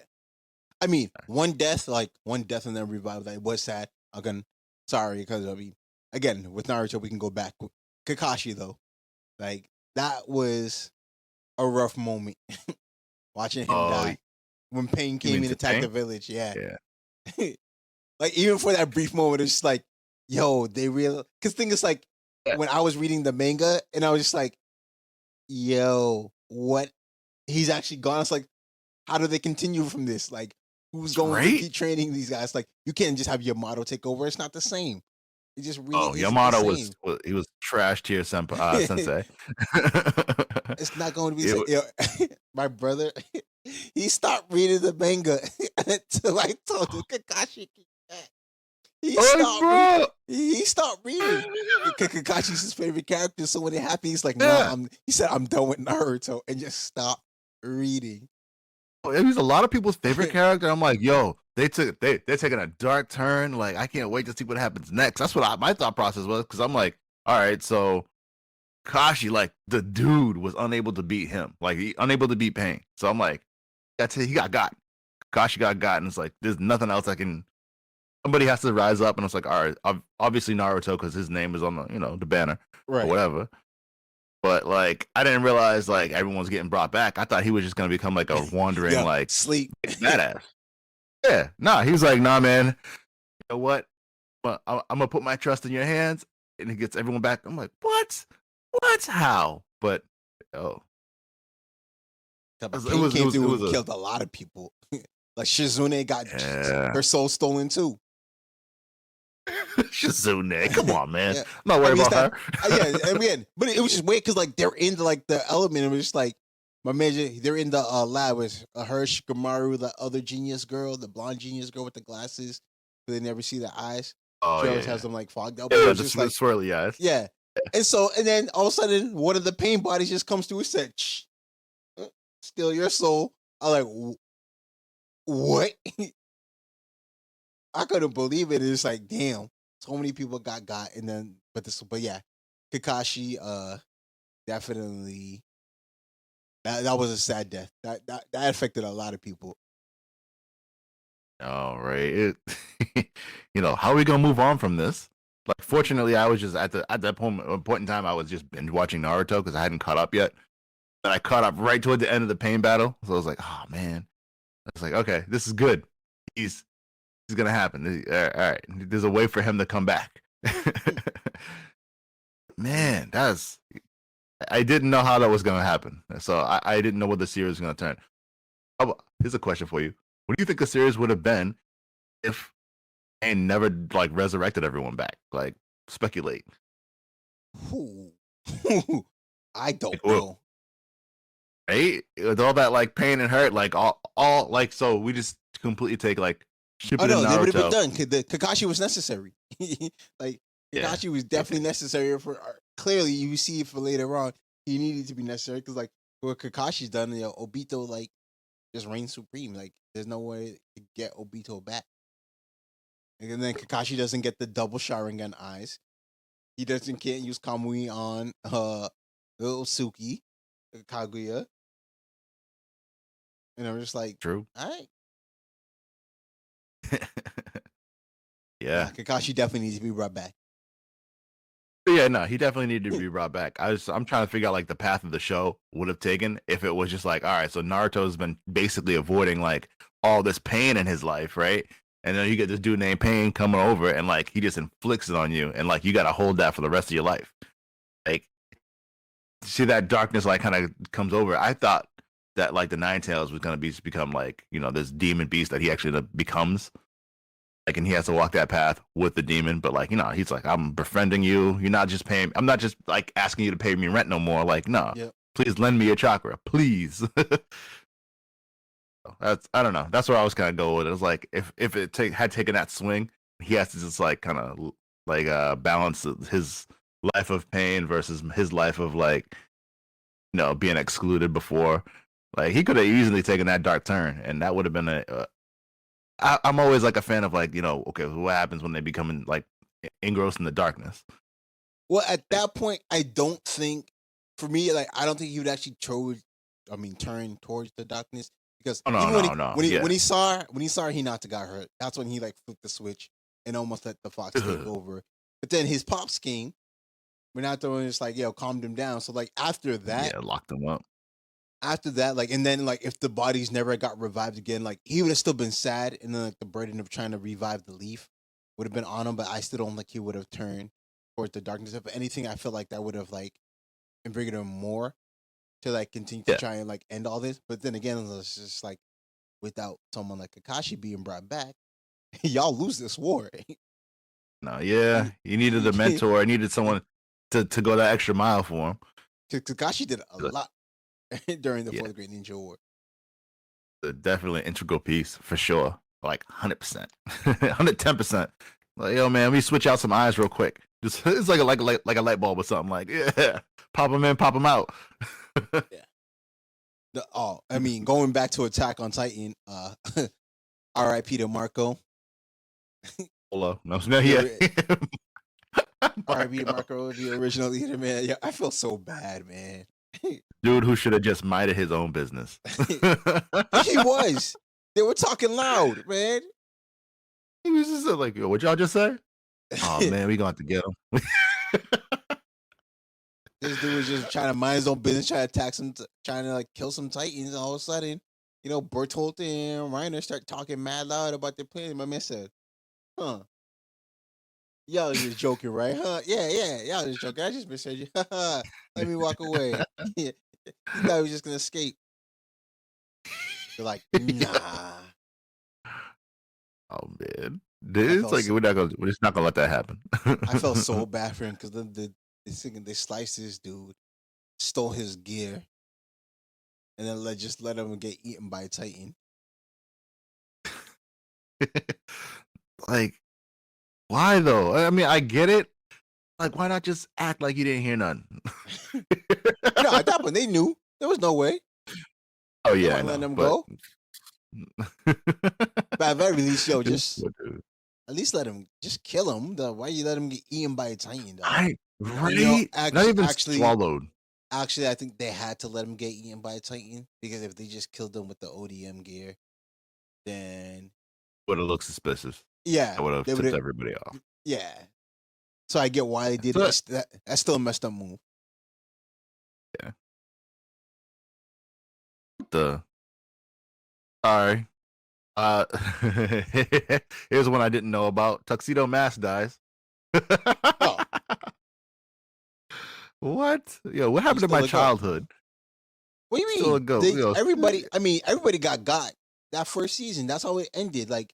I mean, one death and then revive. That was sad. Sorry, because I mean, again, with Naruto, we can go back. Kakashi though, like that was a rough moment. Watching him Oh, die when Pain you came mean and to attacked the Pain? village. Yeah, Yeah. like even for that brief moment, it's just like, yo, they real. Because thing is like Yeah. when I was reading the manga and I was just like, yo, what? He's actually gone. It's like, how do they continue from this? Like, who's going to Right? keep training these guys? Like, you can't just have Yamato take over. It's not the same. It just really Oh, isn't the Yamato same. was trash tier sensei. It's not going to be the It same. Yo, my brother, he stopped reading the manga until I told him Kakashi came back. He stopped reading. bro. He stopped reading. Kakashi's his favorite character. So when it happened, he's like, Yeah. "Nah." He said, "I'm done with Naruto," and just stopped reading. It was a lot of people's favorite character. I'm like, yo, they're taking a dark turn. Like, I can't wait to see what happens next. That's what my thought process was, because I'm like, all right, so Kashi, like the dude was unable to beat him, like unable to beat Pain. So I'm like, that's it. He got. Kashi got, and it's like there's nothing else I can. Somebody has to rise up, and it's like, all right, obviously Naruto, because his name is on the banner or Right. whatever. But like, I didn't realize like everyone's getting brought back. I thought he was just gonna become like a wandering Yeah, like sleep. badass. Yeah, nah, he was like, nah, man. You know what? I'm gonna put my trust in your hands, and he gets everyone back. I'm like, what? How? But oh, Pain came through and a killed a lot of people. Like Shizune got yeah. her soul stolen too. Shizune, come on, man. Yeah. I'm not worried it's about not- her. yeah, again, but it was just weird because like they're in like the element. It was just like my man. They're in the lab with her, Shikamaru, the other genius girl, the blonde genius girl with the glasses. But they never see the eyes. Oh She yeah, always has them like fogged up. yeah, But it yeah, was the just like, swirly eyes. yeah. And then all of a sudden, one of the pain bodies just comes through and said, "Shh, steal your soul." I'm like, what? I couldn't believe it. It's like, damn, so many people got, and then, but yeah, Kakashi, definitely, that was a sad death. That affected a lot of people. All right, how are we gonna move on from this? Like, fortunately, I was just at that point in time, I was just binge watching Naruto because I hadn't caught up yet. And I caught up right toward the end of the pain battle, so I was like, oh man, I was like, okay, this is good. He's gonna happen. All right, there's a way for him to come back. Man, I didn't know how that was gonna happen, so I didn't know what the series was gonna turn. Here's a question for you: what do you think the series would have been if and never like resurrected everyone back? Like, speculate. Ooh. I don't Like, well, know. right? With all that like pain and hurt, like all like, so we just completely take like ship Oh it in no, they would have been Naruto. done. The Kakashi was necessary. Like Yeah. Kakashi was definitely necessary for. Clearly, you see it for later on. He needed to be necessary because, like, what Kakashi's done, Obito like just reigns supreme. Like, there's no way to get Obito back. And then Kakashi doesn't get the double Sharingan eyes. He can't use Kamui on little Suki, Kaguya. And I'm just like, True. all right. Yeah. Kakashi definitely needs to be brought back. But yeah, no, he definitely needed to be brought back. I'm trying to figure out like the path of the show would have taken if it was just like, all right, so Naruto's been basically avoiding like all this pain in his life, right? And then you get this dude named Pain coming over and like he just inflicts it on you, and like you got to hold that for the rest of your life. Like, see that darkness like kind of comes over. I thought that like the Nine Tails was gonna become like this demon beast that he actually becomes. Like, and he has to walk that path with the demon, but like, he's like, I'm befriending you. You're not just paying. I'm not just like asking you to pay me rent no more. Like, no, Yep. please lend me your chakra, please. I don't know. That's where I was kind of going with it. It was like if it had taken that swing, he has to just like kind of like balance his life of pain versus his life of like being excluded before. Like, he could have easily taken that dark turn, and that would have been I'm always like a fan of like, okay, what happens when they become like engrossed in the darkness? Well, at that point, I don't think, for me, like, I don't think he would actually turn towards the darkness, because Oh, no, even no, when he yeah. when he saw her, he not got hurt. That's when he like flipped the switch and almost let the fox take over. But then his pops came. Minato was just like, calmed him down. So like after that, Yeah, locked him up. like, and then like if the bodies never got revived again, like he would have still been sad, and then like the burden of trying to revive the leaf would have been on him. But I still don't think he would have turned towards the darkness. If anything, I feel like that would have like invigorated him more to like continue to Yeah. try and like end all this. But then again, it's just like, without someone like Kakashi being brought back, y'all lose this war. No, yeah, he needed a mentor. He needed someone to go that extra mile for him. Kakashi did a lot during the Yeah. Fourth Great Ninja War. Definitely an integral piece for sure. Like 100%, 110%. Like, yo, man, we switch out some eyes real quick. Just it's like a light bulb or something. Like, yeah, pop them in, pop them out. Yeah. I mean, going back to Attack on Titan, R.I.P. to Marco. Hello, no, yeah. R.I.P. to Marco, the original leader, man. Yeah, I feel so bad, man. Dude who should have just minded his own business. He was. They were talking loud, man. He was just like, yo, what y'all just say? Oh man, we gonna have to get him. This dude was just trying to mind his own business, trying to attack trying to like kill some Titans. And all of a sudden, Bertolt and Reiner start talking mad loud about their plans. My man said, "Huh? Y'all was just joking, right? Huh? Yeah. Y'all just joking. I just misheard you. Let me walk away." You thought he was just gonna escape. They're like, nah. Oh man, it's like we're just not gonna let that happen. I felt so bad for him, because they sliced this dude, stole his gear, and then let him get eaten by a Titan. Like, why though? I mean, I get it. Like, why not just act like you didn't hear none? No, at that point they knew there was no way. Oh yeah, let them go. But at very least, just at least let him, just kill him. Why you let him get eaten by a Titan? Right? Not even swallowed. Actually, I think they had to let him get eaten by a Titan, because if they just killed him with the ODM gear, then would have looked suspicious. Yeah, that would have tipped everybody off. Yeah, so I get why they did it. That's still a messed up move. Yeah. Sorry. Here's one I didn't know about. Tuxedo Mask dies. Oh. What? Yo, what happened to my childhood? What do you mean? Everybody got that first season. That's how it ended. Like,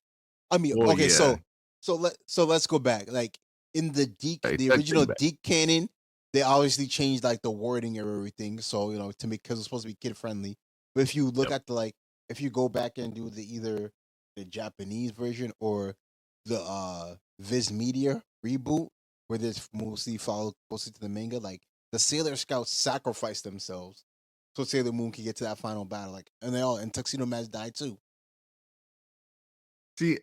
okay, yeah. so let's go back. Like, in the original Deke canon, they obviously changed like the wording of everything. So to make, because it's supposed to be kid friendly. But if you look at if you go back and do either the Japanese version or the Viz Media reboot, where this mostly follow closely to the manga, like the Sailor Scouts sacrificed themselves so Sailor Moon can get to that final battle. Like, and Tuxedo Mask died too. See,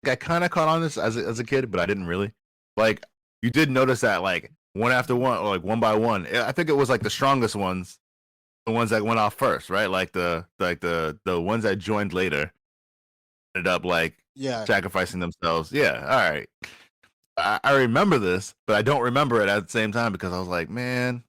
I kind of caught on this as a kid, but I didn't really. Like, you did notice that like one after one, or like one by one. I think it was like the strongest ones, the ones that went off first, right? Like the ones that joined later ended up like sacrificing themselves. Yeah, all right. I remember this, but I don't remember it at the same time because I was like, man,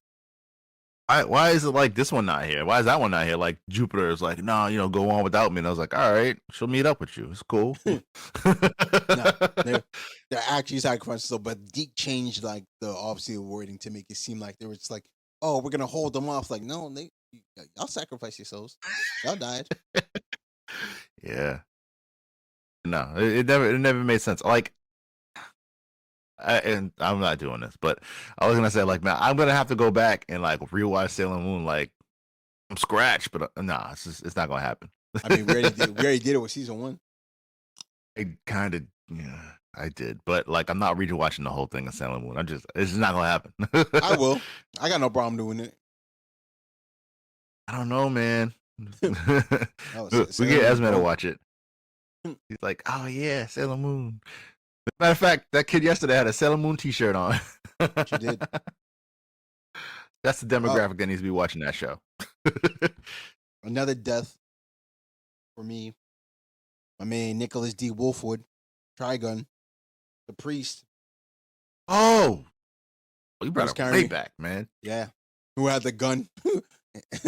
why is it like this one not here? Why is that one not here? Like Jupiter is like, no, go on without me. And I was like, all right, she'll meet up with you. It's cool. No, they're actually sacrificing. So, but Deke changed like the obviously the wording to make it seem like they were just like, oh, we're gonna hold them off. Like, no, y'all sacrifice yourselves. Y'all died. Yeah. No, it never made sense. Like, and I'm not doing this, but I was gonna say like, man, I'm gonna have to go back and like rewatch Sailor Moon like from scratch, but nah, it's not gonna happen. I mean, we already did it with season 1. I kind of, yeah, I did, but like, I'm not rewatching the whole thing of Sailor Moon. It's just not gonna happen. I will. I got no problem doing it. I don't know, man. We Sailor get Moon, Esme to bro. watch it. He's like, oh yeah, Sailor Moon. Matter of fact, that kid yesterday had a Sailor Moon T-shirt on. She did. That's the demographic that needs to be watching that show. Another death for me. My man Nicholas D. Wolfwood, Trigun, the priest. Oh, you brought was it carrying way me. back, man. Yeah, who had the gun, the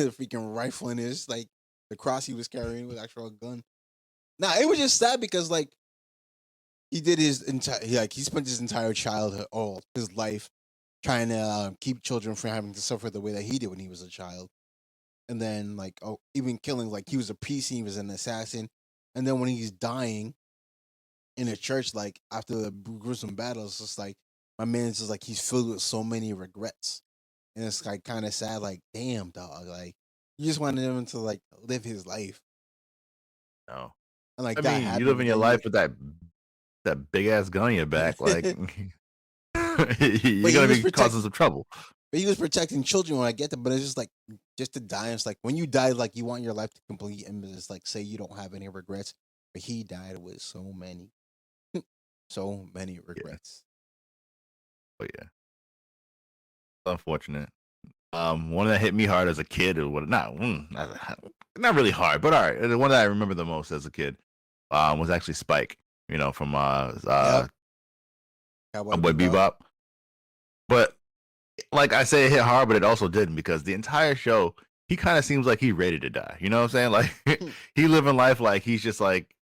freaking rifle in his like the cross he was carrying was actual gun. Nah, it was just sad because like he did his entire he spent his entire childhood, all his life, trying to keep children from having to suffer the way that he did when he was a child, and then like even killing like he was a priest, he was an assassin, and then when he's dying in a church, like after the gruesome battle, it's just like my man's just like he's filled with so many regrets, and it's like kind of sad. Like, damn, dog, like you just wanted him to like live his life, No, and like I that mean, you happened. living your then life with that big ass gun in your back, like you're he gonna was be causing some trouble. but he was protecting children when I get that. But it's just like just to die. It's like when you die, like you want your life to complete, and it's like say you don't have any regrets. But he died with so many, so many regrets. But yeah, unfortunate. One that hit me hard as a kid, or what? Not really hard, but all right. The one that I remember the most as a kid, was actually Spike. From Yep. Cowboy Bebop. But like I say, it hit hard, but it also didn't because the entire show, he kind of seems like he's ready to die. You know what I'm saying? Like he living life like he's just like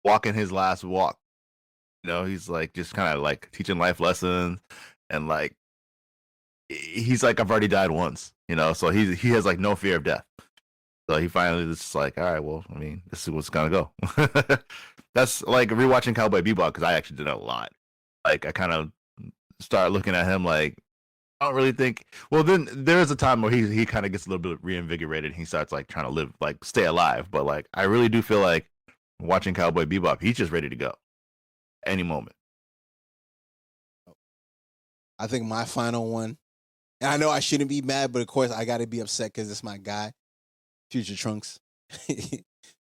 walking his last walk. He's like just kind of like teaching life lessons, and like he's like, I've already died once. So he has like no fear of death. So he finally just like, all right, well, I mean, this is what's gonna go. That's like rewatching Cowboy Bebop because I actually did it a lot. Like I kind of start looking at him like, I don't really think. Well, then there is a time where he kind of gets a little bit reinvigorated. And he starts like trying to live, like stay alive. But like I really do feel like watching Cowboy Bebop, he's just ready to go any moment. I think my final one, and I know I shouldn't be mad, but of course I got to be upset because it's my guy, Future Trunks.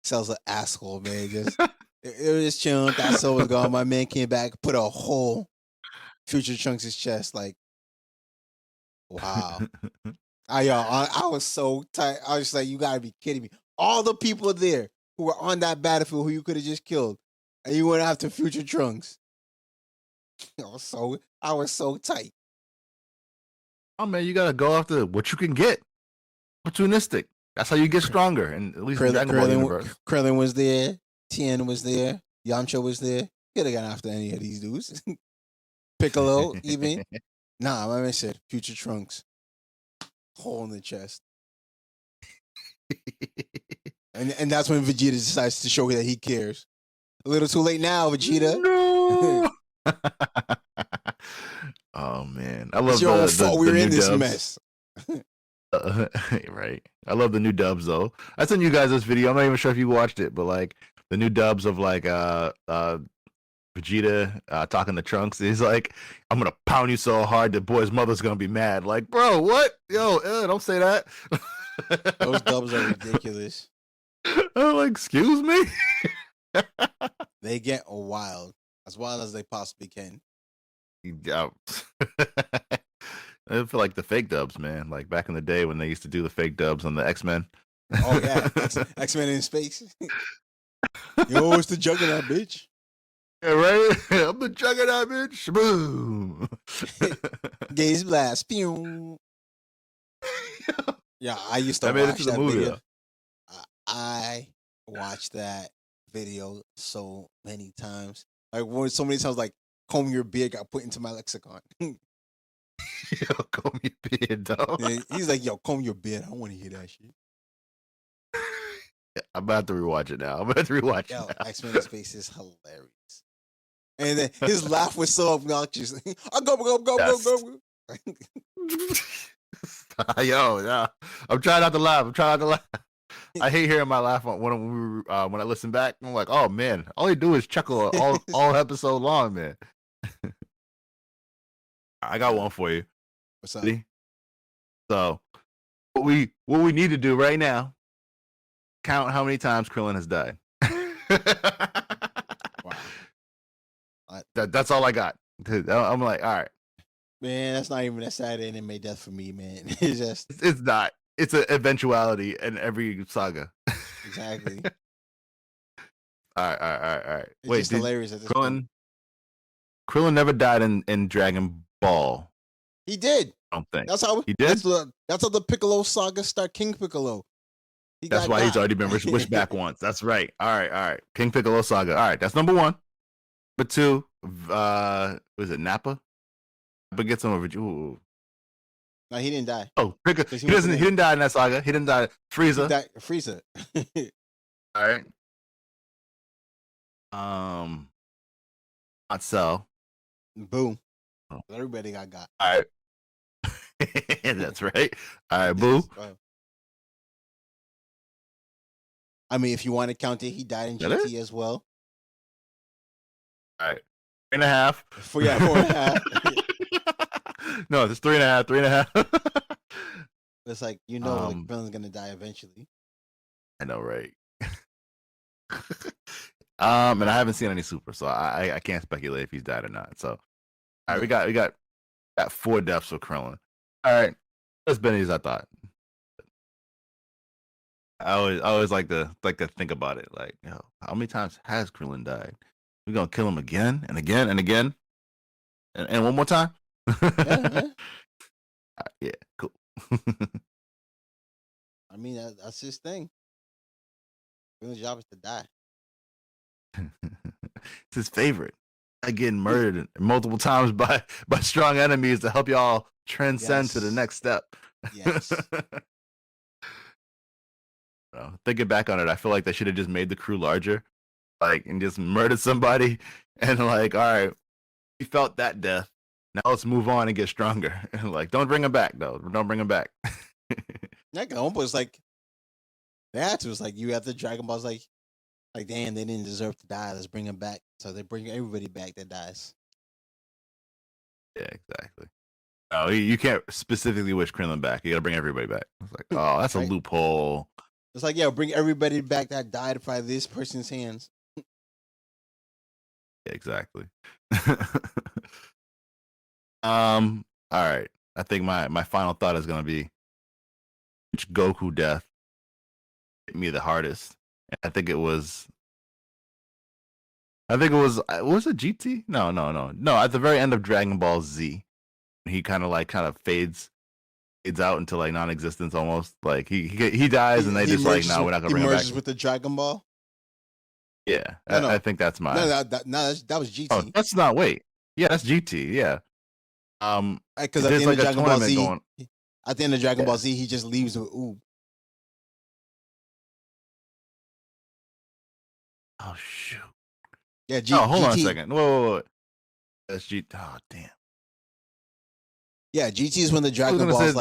Sells an asshole, man. Just it was just chilling. That soul was gone. My man came back, put a hole Future Trunks' chest. Like, wow. I was so tight. I was like, you gotta be kidding me. All the people there who were on that battlefield who you could have just killed, and you went after Future Trunks. I was so tight. Oh man, you gotta go after what you can get. Opportunistic. That's how you get stronger. And at least in Dragon Ball universe. Krillin was there. Tien was there. Yamcha was there. Could have gone after any of these dudes. Piccolo, even. Nah, my man said Future Trunks. Hole in the chest. And that's when Vegeta decides to show that he cares. A little too late now, Vegeta. No. Oh man, I love it's your own the fault we were in this dubs. mess. Right. I love the new dubs though. I sent you guys this video. I'm not even sure if you watched it, but like the new dubs of like Vegeta talking to Trunks. He's like, I'm gonna pound you so hard the boy's mother's gonna be mad. Like, bro, what? Yo, don't say that. Those dubs are ridiculous. I'm like, excuse me? They get wild. As wild as they possibly can. Yeah. I feel like the fake dubs, man. Like back in the day when they used to do the fake dubs on the X-Men. Oh yeah, X-Men in space. Yo, it's the Juggernaut, bitch. Yeah, right? I'm the juggernaut, bitch. Boom. Gaze blast. Pew. Yeah, I used to That made it to watch the that movie video. though. I watched that video so many times. Like so many times, like comb your beard got put into my lexicon. Yo, comb your beard, dog. He's like, yo, comb your beard. I want to hear that shit. I'm about to rewatch it now. I'm about to rewatch Yo, it now. X-Men's face is hilarious. And then his laugh was so obnoxious. I go. Yo, yeah. I'm trying not to laugh. I hate hearing my laugh when I listen back. I'm like, oh man, all he do is chuckle all episode long, man. I got one for you. What's up? Ready? So, what we need to do right now, count how many times Krillin has died. Wow. That's all I got. I'm like, all right. Man, that's not even a sad anime death for me, man. It's just It's not. It's an eventuality in every saga. exactly. All right. It's Wait, just hilarious at this point. Krillin never died in Dragon Ball. He did. I don't think. That's how he did. That's how the Piccolo saga start. King Piccolo. That's why he's already been wished back once. That's right. All right. King Piccolo saga. All right, that's number one. But two, was it Nappa? But gets him over. Ooh. No, he didn't die. Oh, he didn't die in that saga. He didn't die. Frieza. Frieza. All right. Not so. Boom. Oh. Everybody got. All right. That's right. All right, boo. I mean, if you want to count it, he died in GT as well. All right. 3.5. 4.5. No, it's 3.5. 3.5. It's like, like Krillin's gonna die eventually. I know, right? And I haven't seen any super, so I can't speculate if he's died or not. So, all right, we got 4 deaths for Krillin. All right, as many as I thought. I always like to think about it. Like, how many times has Krillin died? We're gonna kill him again and again and again, and one more time. Yeah, cool. I mean, that's his thing. His job is to die. It's his favorite. I getting murdered multiple times by strong enemies to help y'all transcend to the next step. Yes. Thinking back on it, I feel like they should have just made the crew larger, like, and just murdered somebody, and like, all right, we felt that death. Now let's move on and get stronger. Like, don't bring him back though. Don't bring him back. That almost like that was like you have the Dragon Balls like damn, they didn't deserve to die. Let's bring them back. So they bring everybody back that dies. Yeah, exactly. Oh, you can't specifically wish Krillin back. You got to bring everybody back. It's like, oh, that's a loophole. It's like, yeah, bring everybody back that died by this person's hands. Yeah, exactly. All right. I think my final thought is gonna be which Goku death hit me the hardest. And I think it was it GT? No. At the very end of Dragon Ball Z, he kind of fades out into like non-existence almost. Like he dies and they just like, no, we're not gonna bring him back. He merges with the Dragon Ball. Yeah, no. I think that's mine. No, that was GT. Oh, that's not. Wait, yeah, that's GT. Yeah. Because at the end of Dragon Ball Z, Ball Z, he just leaves with Oob. Oh shoot. Yeah. Hold on a second. Whoa. That's GT. Oh damn. Yeah, GT is when the Dragon Balls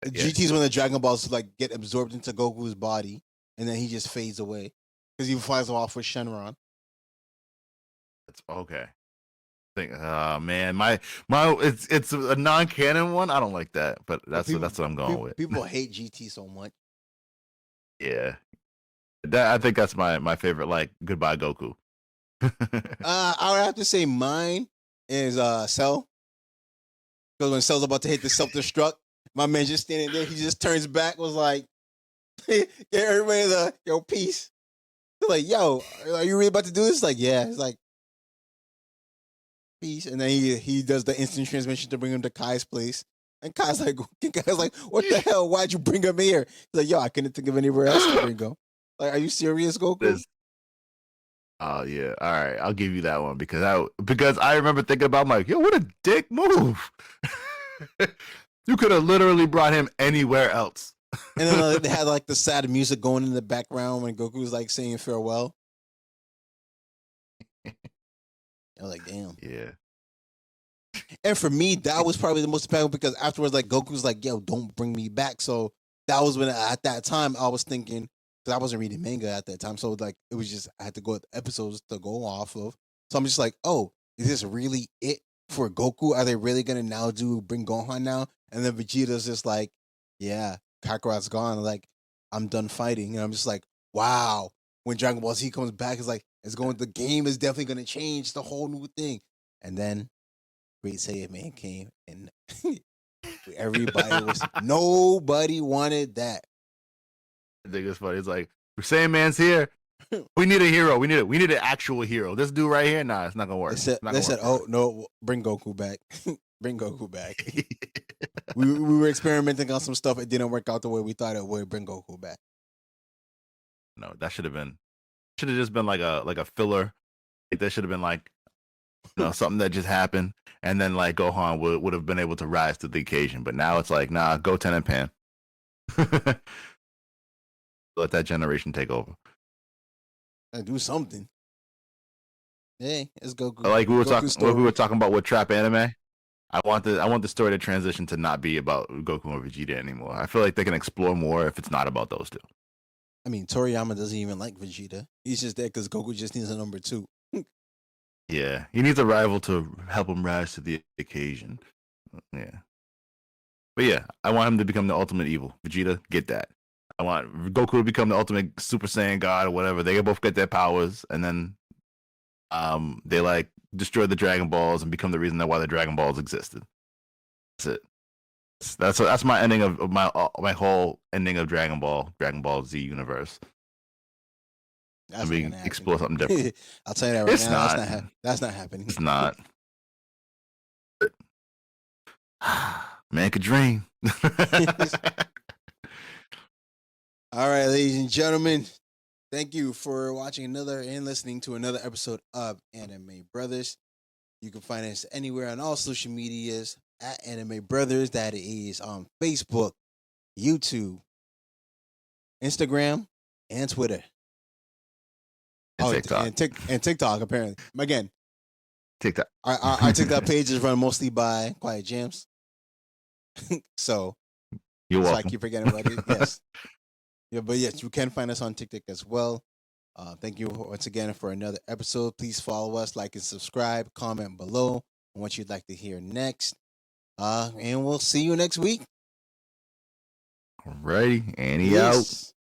GT is when the Dragon Balls like get absorbed into Goku's body, and then he just fades away because he flies off with Shenron. That's okay. Man, my it's a non-canon one. I don't like that, but that's what I'm going with. People hate GT so much. Yeah, I think that's my favorite. Like, goodbye Goku. I would have to say mine is Cell. Because when Cell's about to hit the self-destruct, my man just standing there, he just turns back, was like, get everybody peace. He's like, yo, are you really about to do this? Like, yeah. It's like, peace. And then he does the instant transmission to bring him to Kai's place. And Kai's like, what the hell? Why'd you bring him here? He's like, yo, I couldn't think of anywhere else to bring him. Like, are you serious, Goku? Oh yeah, all right, I'll give you that one because I remember thinking about, I'm like, yo, what a dick move. You could have literally brought him anywhere else. And then they had like the sad music going in the background when Goku was like saying farewell. I was like, damn. Yeah. And for me, that was probably the most impactful because afterwards, like Goku's like, yo, don't bring me back. So that was when at that time I was thinking, because I wasn't reading manga at that time. So like it was just I had to go with episodes to go off of. So I'm just like, oh, is this really it for Goku? Are they really gonna now bring Gohan now? And then Vegeta's just like, yeah, Kakarot's gone. Like, I'm done fighting. And I'm just like, wow. When Dragon Ball Z comes back, it's like the game is definitely gonna change, the whole new thing. And then Great Saiyaman came and nobody wanted that. I think it's funny. It's like, Saiyaman's here. We need a hero. We need an actual hero. This dude right here, nah, it's not gonna work. They said, oh no, bring Goku back. Bring Goku back. we were experimenting on some stuff. It didn't work out the way we thought it would. Bring Goku back. No, that should have just been like a filler. Like, that should have been like, something that just happened, and then like Gohan would have been able to rise to the occasion. But now it's like, nah, go Ten and Pan. Let that generation take over. Do something. Hey, it's Goku. Like we were talking about with Trap Anime. I want the story to transition to not be about Goku or Vegeta anymore. I feel like they can explore more if it's not about those two. I mean, Toriyama doesn't even like Vegeta. He's just there because Goku just needs a number 2. Yeah, he needs a rival to help him rise to the occasion. Yeah. But yeah, I want him to become the ultimate evil. Vegeta, get that. I want Goku to become the ultimate Super Saiyan God or whatever. They both get their powers, and then they like destroy the Dragon Balls and become the reason why the Dragon Balls existed. That's it. That's my ending of my whole ending of Dragon Ball Z universe. That's explore something different. I'll tell you that right now. That's not happening. It's not. Man could dream. All right, ladies and gentlemen, thank you for watching another and listening to another episode of Anime Brothers. You can find us anywhere on all social medias at Anime Brothers. That is on Facebook, YouTube, Instagram, and Twitter. And TikTok. And TikTok, apparently. Again, TikTok. Our TikTok page is run mostly by Quiet Jams. So you're welcome. I keep forgetting about it. Yes. Yeah, but yes, you can find us on TikTok as well. Thank you once again for another episode. Please follow us, like and subscribe, comment below on what you'd like to hear next. And we'll see you next week. Alrighty, Annie out.